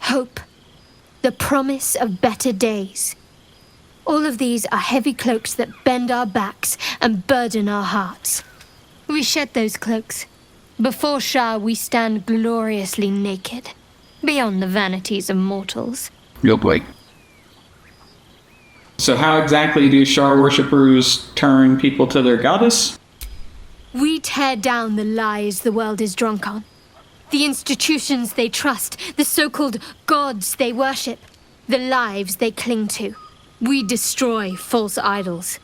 hope, the promise of better days. All of these are heavy cloaks that bend our backs and burden our hearts. We shed those cloaks. Before Shar, we stand gloriously naked, beyond the vanities of mortals. Real quick. So how exactly do Shar worshippers turn people to their goddess? We tear down the lies the world is drunk on. The institutions they trust, the so-called gods they worship, the lives they cling to. We destroy false idols,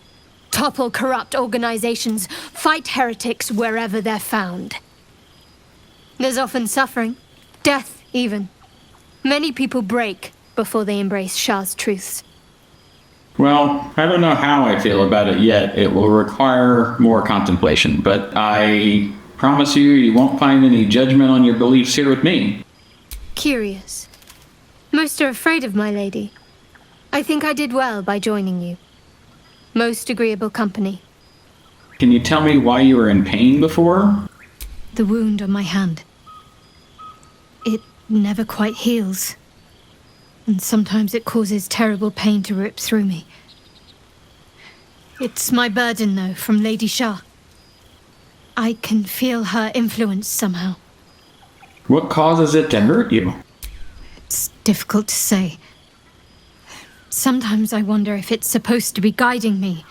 topple corrupt organizations, fight heretics wherever they're found. There's often suffering, death even. Many people break before they embrace Shar's truths. Well, I don't know how I feel about it yet. It will require more contemplation, but I promise you won't find any judgment on your beliefs here with me. Curious. Most are afraid of my lady. I think I did well by joining you. Most agreeable company. Can you tell me why you were in pain before? The wound on my hand. It never quite heals. And sometimes it causes terrible pain to rip through me. It's my burden, though, from Lady Shar. I can feel her influence somehow. What causes it to hurt you? It's difficult to say. Sometimes I wonder if it's supposed to be guiding me,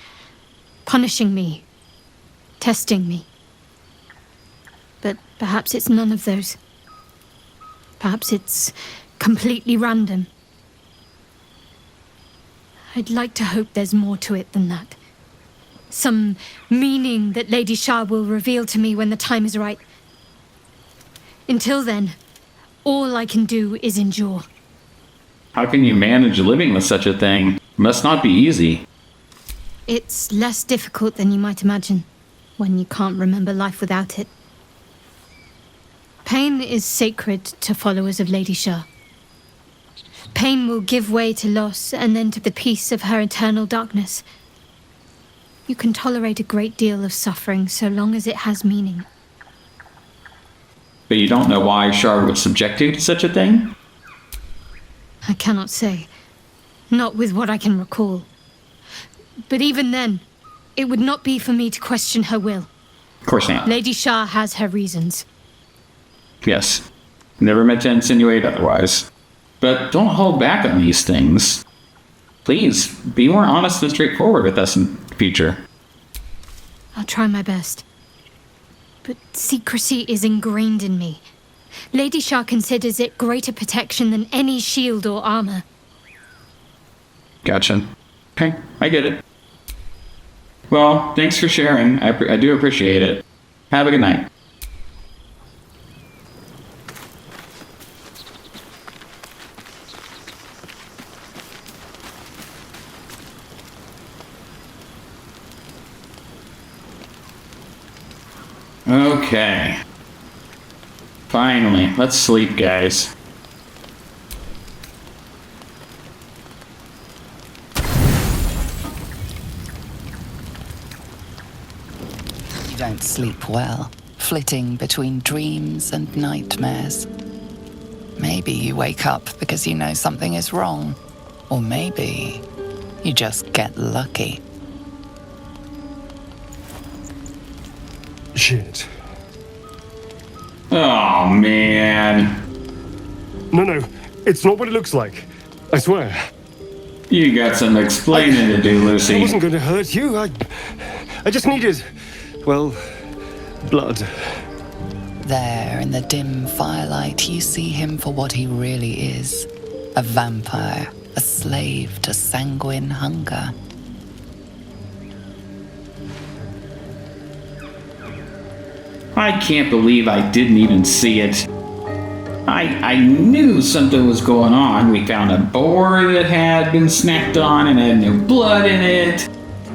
punishing me, testing me. But perhaps it's none of those. Perhaps it's completely random. I'd like to hope there's more to it than that. Some meaning that Lady Shar will reveal to me when the time is right. Until then, all I can do is endure. How can you manage living with such a thing? Must not be easy. It's less difficult than you might imagine, when you can't remember life without it. Pain is sacred to followers of Lady Shar. Pain will give way to loss and then to the peace of her eternal darkness. You can tolerate a great deal of suffering so long as it has meaning. But you don't know why Shar would subject you to such a thing? I cannot say. Not with what I can recall. But even then, it would not be for me to question her will. Of course not. Lady Shar has her reasons. Yes. Never meant to insinuate otherwise. But don't hold back on these things. Please, be more honest and straightforward with us in the future. I'll try my best. But secrecy is ingrained in me. Lady Shar considers it greater protection than any shield or armor. Gotcha. Okay, I get it. Well, thanks for sharing. I do appreciate it. Have a good night. Okay. Finally, let's sleep, guys. You don't sleep well, flitting between dreams and nightmares. Maybe you wake up because you know something is wrong, or maybe you just get lucky. Shit. Oh, man. No, it's not what it looks like. I swear. You got some explaining to do, Lucy. I wasn't going to hurt you. I just needed, well, blood. There, in the dim firelight, you see him for what he really is. A vampire, a slave to sanguine hunger. I can't believe I didn't even see it. I knew something was going on. We found a boar that had been snacked on and had no blood in it.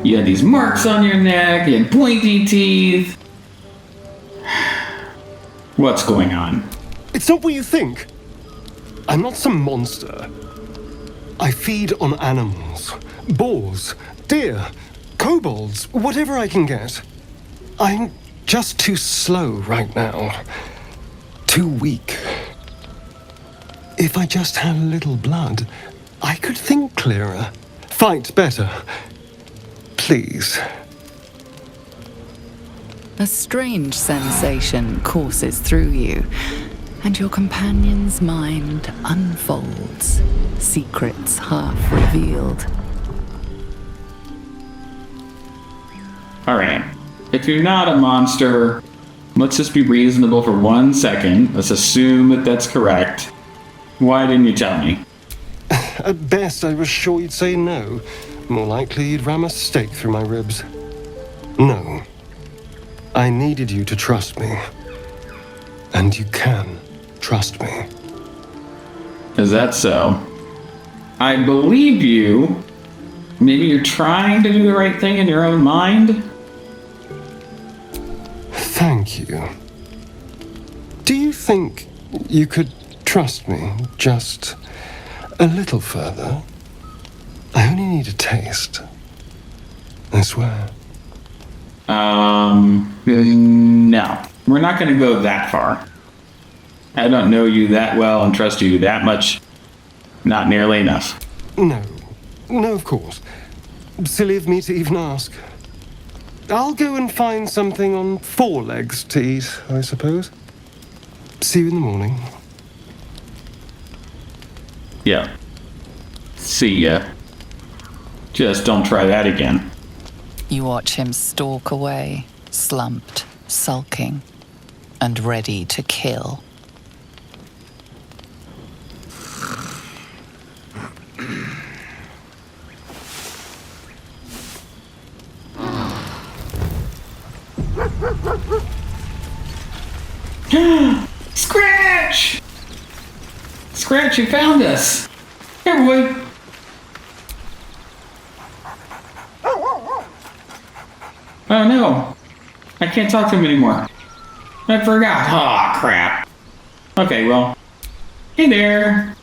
You had these marks on your neck, you had pointy teeth. What's going on? It's not what you think. I'm not some monster. I feed on animals. Boars, deer, kobolds, whatever I can get. I'm just too slow right now. Too weak. If I just had a little blood, I could think clearer, fight better. Please. A strange sensation courses through you, and your companion's mind unfolds, secrets half revealed. Alright, if you're not a monster, let's just be reasonable for 1 second. Let's assume that that's correct. Why didn't you tell me? At best, I was sure you'd say no. More likely, you'd ram a stake through my ribs. No. I needed you to trust me. And you can trust me. Is that so? I believe you. Maybe you're trying to do the right thing in your own mind? Thank you. Do you think you could trust me just a little further? I only need a taste. I swear. No. We're not going to go that far. I don't know you that well and trust you that much. Not nearly enough. No, of course. Silly of me to even ask. I'll go and find something on 4 legs to eat, I suppose. See you in the morning. Yeah. See ya. Just don't try that again. You watch him stalk away, slumped, sulking, and ready to kill. Scratch! Scratch, you found us! Here, boy! Oh no! I can't talk to him anymore. I forgot. Aw, crap. Okay, well. Hey there!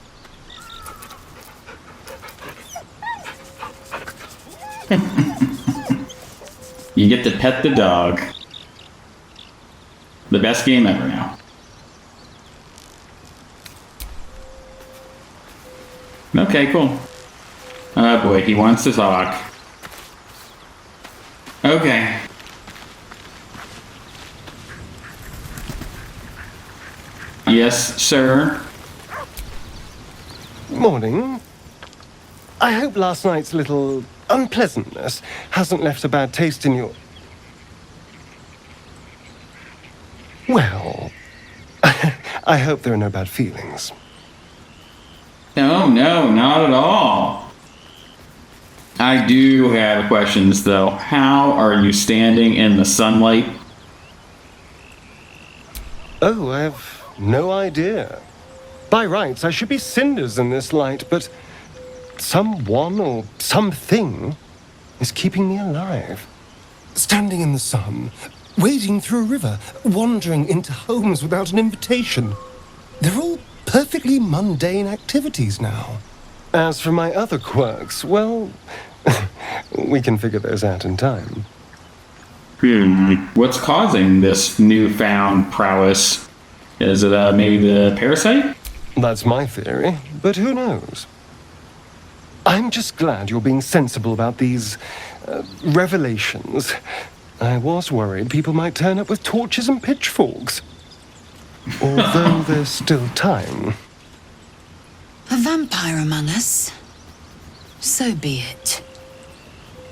You get to pet the dog. The best game ever now. Okay, cool. Oh boy, he wants to talk. Okay. Yes, sir? Morning. I hope last night's little unpleasantness hasn't left a bad taste in your... Well, I hope there are no bad feelings. No, not at all. I do have questions, though. How are you standing in the sunlight? Oh, I have no idea. By rights, I should be cinders in this light, but someone or something is keeping me alive. Standing in the sun, wading through a river, wandering into homes without an invitation. They're all perfectly mundane activities now. As for my other quirks, well, we can figure those out in time. What's causing this newfound prowess? Is it maybe the parasite? That's my theory, but who knows? I'm just glad you're being sensible about these revelations. I was worried people might turn up with torches and pitchforks. Although there's still time. A vampire among us? So be it.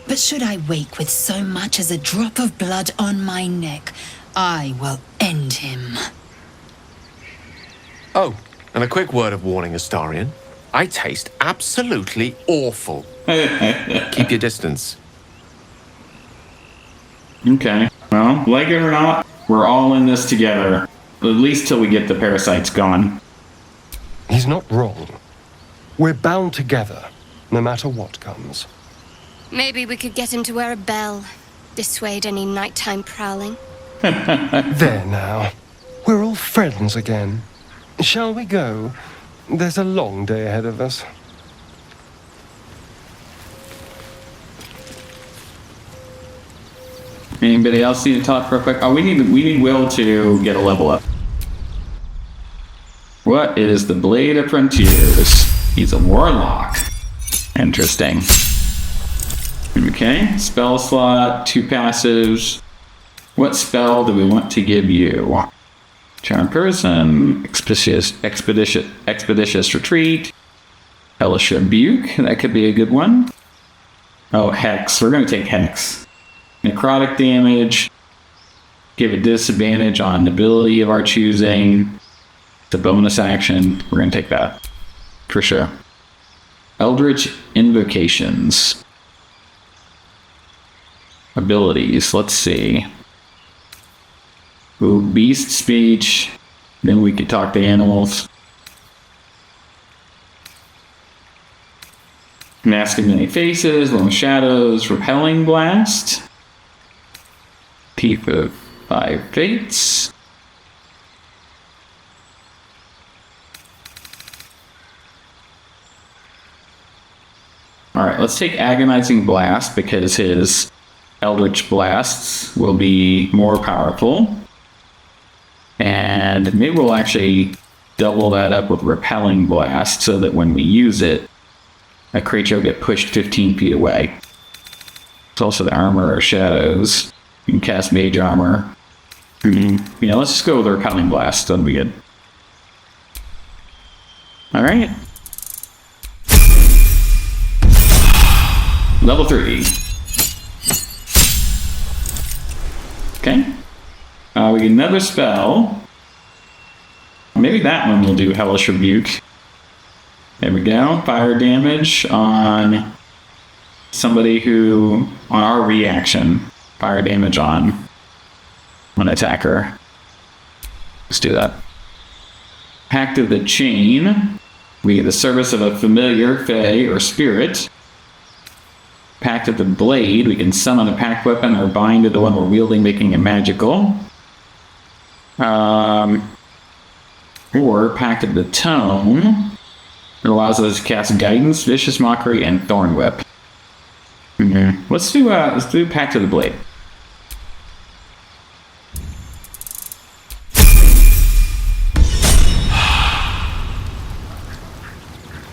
But should I wake with so much as a drop of blood on my neck, I will end him. Oh, and a quick word of warning, Astarian. I taste absolutely awful. Keep your distance. Okay. Well, like it or not, we're all in this together. At least till we get the parasites gone. He's not wrong. We're bound together, no matter what comes. Maybe we could get him to wear a bell. Dissuade any nighttime prowling. There now. We're all friends again. Shall we go? There's a long day ahead of us. Anybody else need to talk real quick? Oh, we need Will to get a level up. What is the Blade of Frontiers? He's a warlock. Interesting. Okay, spell slot, 2 passives. What spell do we want to give you? Charm Person, Expeditious Retreat, Hellish Rebuke, that could be a good one. Oh, Hex, we're going to take Hex. Necrotic damage, give a disadvantage on ability of our choosing. It's a bonus action, we're going to take that. For sure. Eldritch Invocations. Abilities, let's see. Ooh, Beast Speech. Then we could talk to animals. Mask of Many Faces, Long Shadows, Repelling Blast. Teeth of 5 Fates. Alright, let's take Agonizing Blast because his Eldritch Blasts will be more powerful. And maybe we'll actually double that up with Repelling Blast so that when we use it, a creature will get pushed 15 feet away. It's also the Armor of Shadows. You can cast Mage Armor. Yeah, let's just go with the Repelling Blast. That'll be good. Alright. Level 3. Okay. We get another spell. Maybe that one will do Hellish Rebuke. There we go. Fire damage on somebody who, on our reaction, fire damage on an attacker. Let's do that. Pact of the Chain. We get the service of a familiar, fae, or spirit. Pact of the Blade. We can summon a pact weapon or bind to the one we're wielding, making it magical. Or Pact of the Tome. It allows us to cast Guidance, Vicious Mockery, and Thorn Whip. Let's do Pact of the Blade.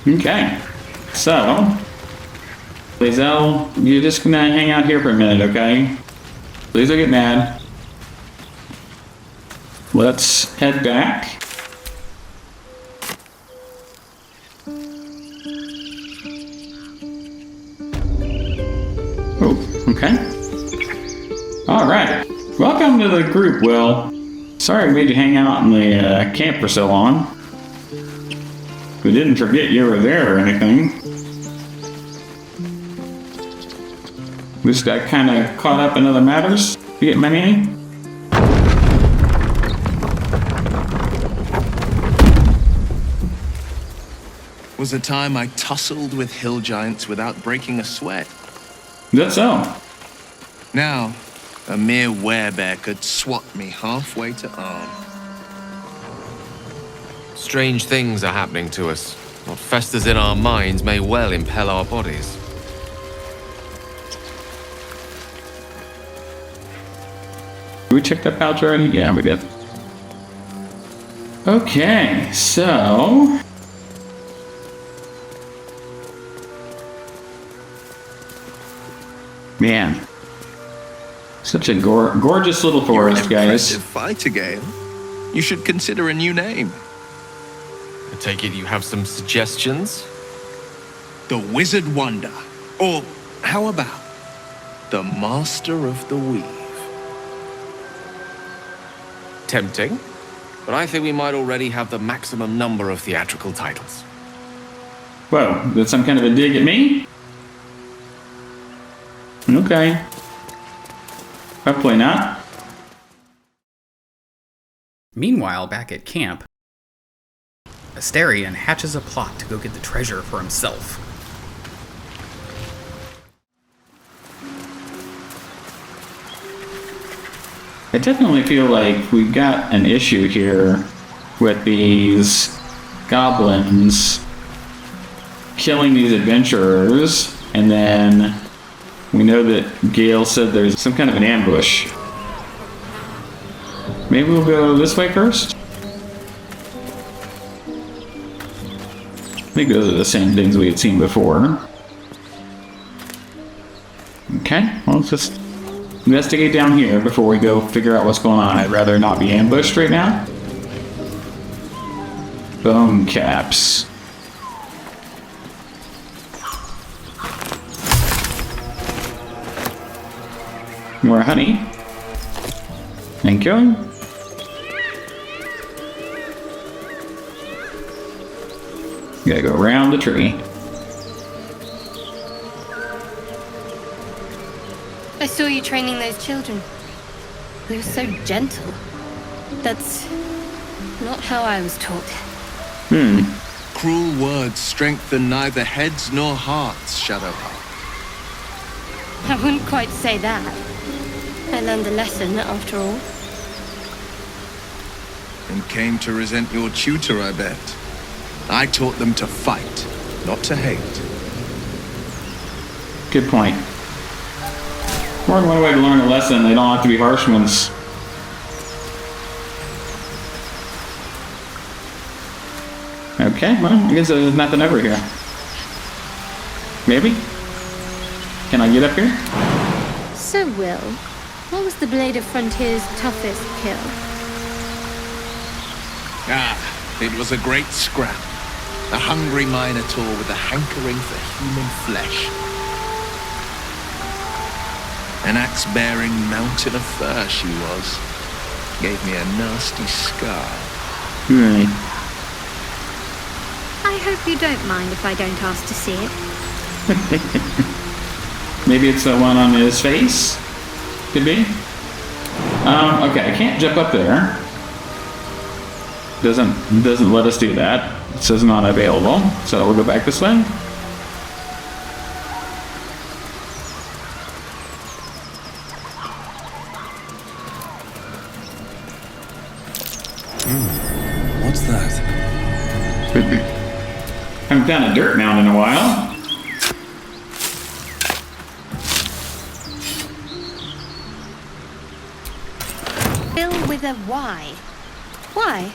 Okay, so Lae'zel, you're just gonna hang out here for a minute, okay? Please don't get mad. Let's head back. Oh, okay. Alright. Welcome to the group, Will. Sorry we made you hang out in the camp for so long. We didn't forget you were there or anything. We just got kind of caught up in other matters. You get my meaning? Was a time I tussled with hill giants without breaking a sweat. That's so. Now, a mere werebear could swat me halfway to arm. Strange things are happening to us. What festers in our minds may well impel our bodies. we check that pouch already? Yeah, we did. Okay, so... Man. Such a gorgeous little forest, You're an guys. impressive fighter, Gale. You should consider a new name. I take it you have some suggestions? The Wizard Wonder. Or how about the Master of the Weave? Tempting. But I think we might already have the maximum number of theatrical titles. Whoa, that's some kind of a dig at me? Okay. Hopefully not. Meanwhile, back at camp, Astarian hatches a plot to go get the treasure for himself. I definitely feel like we've got an issue here with these goblins killing these adventurers, and then we know that Gale said there's some kind of an ambush. Maybe we'll go this way first? I think those are the same things we had seen before. Okay, well, let's just investigate down here before we go figure out what's going on. I'd rather not be ambushed right now. Bone caps. More honey. Thank you. Gotta go around the tree. I saw you training those children. They were so gentle. That's not how I was taught. Cruel words strengthen neither heads nor hearts, Shadowheart. I wouldn't quite say that. I learned a lesson, after all. And came to resent your tutor, I bet. I taught them to fight, not to hate. Good point. More than one way to learn a lesson. They don't have to be harsh ones. Okay, well, I guess there's nothing over here. Maybe? Can I get up here? So, Will, what was the Blade of Frontier's toughest kill? It was a great scrap. A hungry minotaur with a hankering for human flesh. An axe-bearing mountain of fur she was. Gave me a nasty scar. I hope you don't mind if I don't ask to see it. Maybe it's the one on his face? Could be. Okay, I can't jump up there. Doesn't let us do that. It says not available. So we'll go back this way. What's that? Could be. Haven't done a dirt mound in a while. Bill with a Y. Why?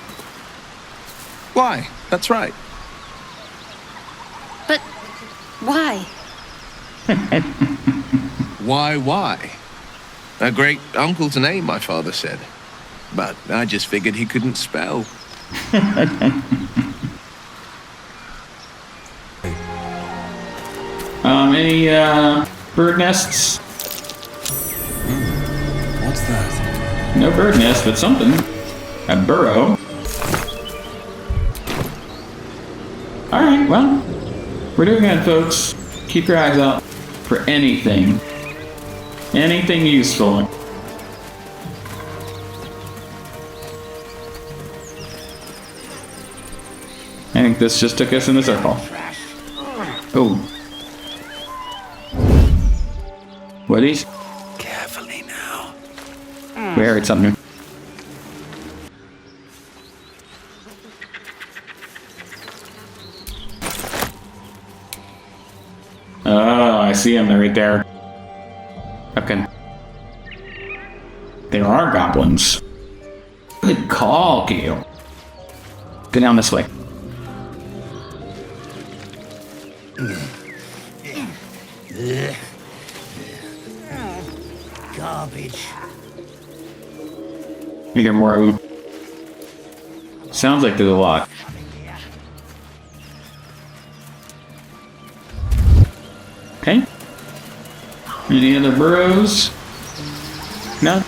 Why? That's right. But why? Why? A great uncle's name, my father said. But I just figured he couldn't spell. Any bird nests? What's that? No bird nest, but something. A burrow. Alright, well, we're doing it, folks. Keep your eyes out for anything. Anything useful. I think this just took us in a circle. Oh. What is? Carefully now. Where it's something. Oh, I see him right there. Okay. There are goblins. Good call, Gale. Go down this way. Garbage. You get more. Sounds like there's a lot. Okay. Any other burrows? No?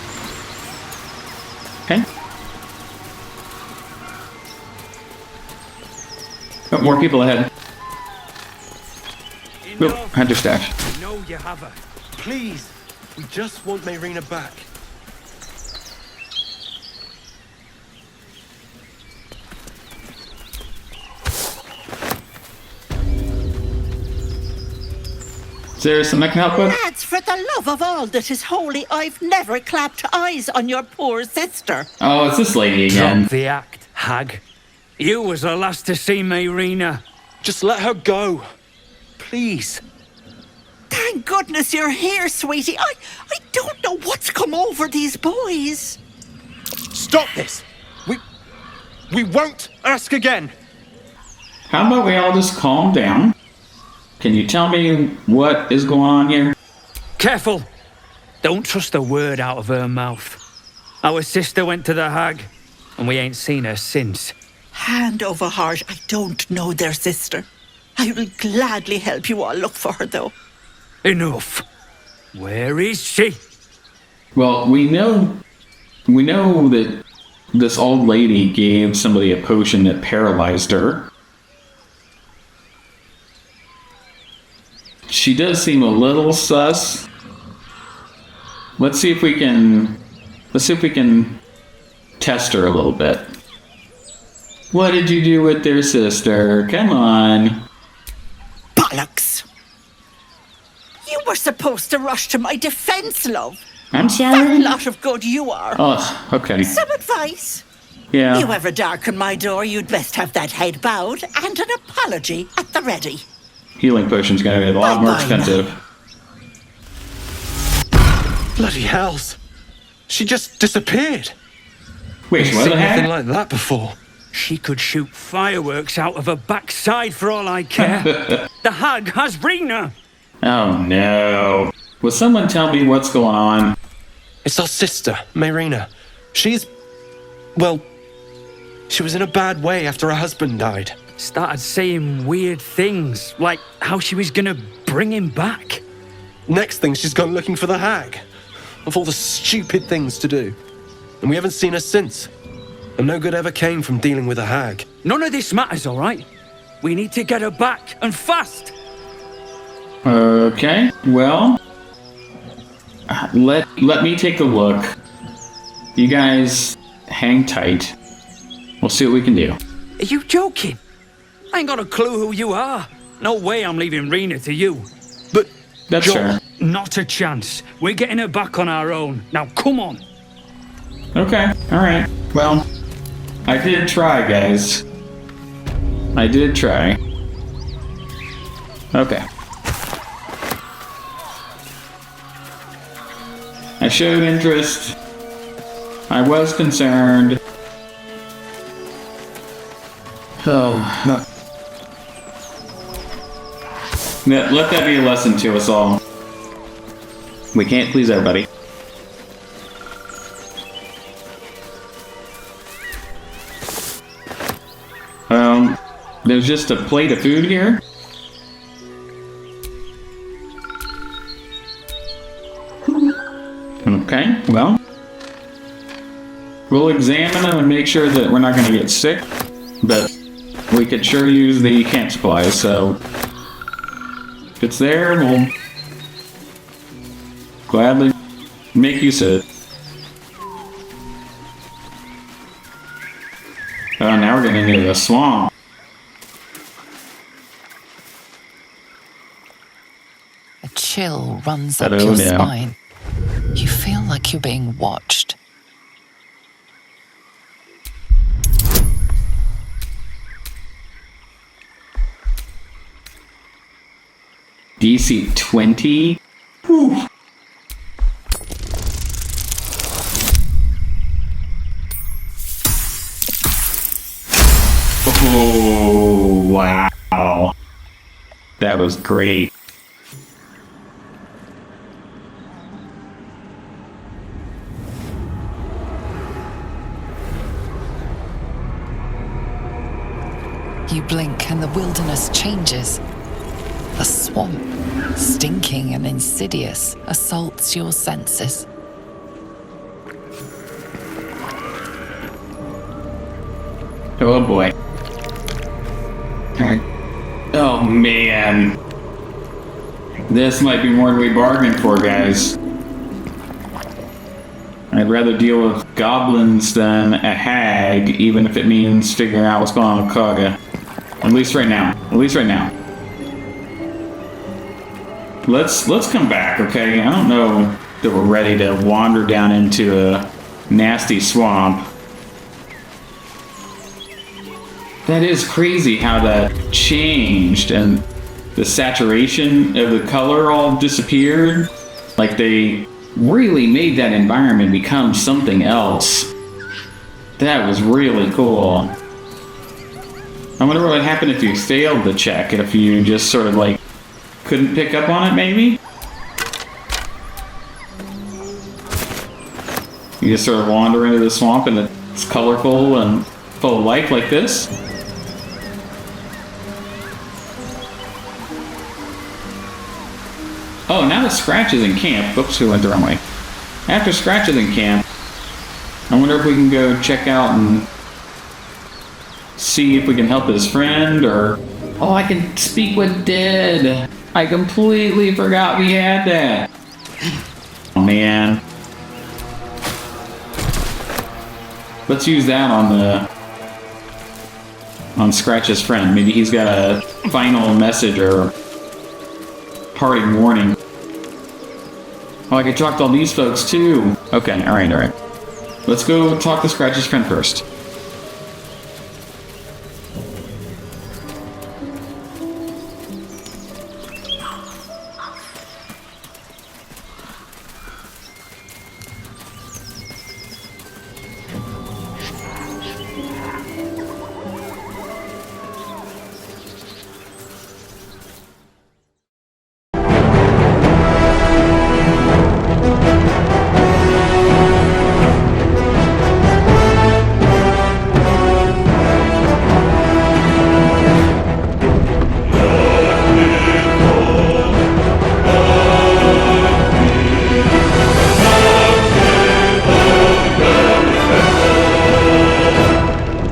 Okay. Oh, more people ahead. Oh, hunter stash. No, you have her. Please, we just want Mayrina back. Is there something I can help with? Lads, for the love of all that is holy, I've never clapped eyes on your poor sister. Oh, it's this lady again. Drop the act, hag. You was the last to see Mayrina. Just let her go. Please. Thank goodness you're here, sweetie. I don't know what's come over these boys. Stop this! We won't ask again. How about we all just calm down? Can you tell me what is going on here? Careful! Don't trust a word out of her mouth. Our sister went to the hag, and we ain't seen her since. Hand over heart, I don't know their sister. I will gladly help you all look for her, though. Enough. Where is she? Well, we know that this old lady gave somebody a potion that paralyzed her. She does seem a little sus. Let's see if we can test her a little bit. What did you do with their sister? Come on. Bollocks! You were supposed to rush to my defense, love. I'm sorry. That lot of good you are. Oh, okay. Some advice. Yeah. You ever darken my door, you'd best have that head bowed and an apology at the ready. Healing potion's gonna be a lot more expensive. Bloody hells. She just disappeared. Wait, I've what seen the heck? nothing like that before. She could shoot fireworks out of her backside for all I care. The hag has Rena. Oh no. Will someone tell me what's going on? It's our sister, Mayrina. Well, she was in a bad way after her husband died. Started saying weird things, like how she was gonna bring him back. Next thing, she's gone looking for the hag. Of all the stupid things to do. And we haven't seen her since. And no good ever came from dealing with a hag. None of this matters, all right? We need to get her back, and fast! Okay, well... Let me take a look. You guys hang tight. We'll see what we can do. Are you joking? I ain't got a clue who you are. No way I'm leaving Rena to you. But... That's fair. Not a chance. We're getting her back on our own. Now, come on. Okay, alright. Well, I did try, guys. I did try. Okay. I showed interest. I was concerned. Oh, no. Let that be a lesson to us all. We can't please everybody. There's just a plate of food here. Okay, well, we'll examine them and make sure that we're not going to get sick, but we could sure use the camp supplies, so if it's there, we'll gladly make use of it. Oh, now we're getting into the swamp. A chill runs up your spine. You feel like you're being watched. DC 20? Whew. Wow. That was great. You blink and the wilderness changes. A swamp, stinking and insidious, assaults your senses. Oh boy. Oh man. This might be more than we bargained for, guys. I'd rather deal with goblins than a hag, even if it means figuring out what's going on with Kaga. At least right now. At least right now. Let's come back, okay? I don't know that we're ready to wander down into a nasty swamp. That is crazy how that changed and the saturation of the color all disappeared. Like they really made that environment become something else. That was really cool. I wonder what would happen if you failed the check, if you just sort of like couldn't pick up on it maybe? You just sort of wander into the swamp and it's colorful and full of life like this. Oh, now that Scratch is in camp. Oops, we went the wrong way. After Scratch is in camp, I wonder if we can go check out and see if we can help his friend, or... Oh, I can speak with dead. I completely forgot we had that. Oh, man. Let's use that on Scratch's friend. Maybe he's got a final message or parting warning. Oh, I can talk to all these folks too. Okay, alright. Let's go talk to Scratch's friend first.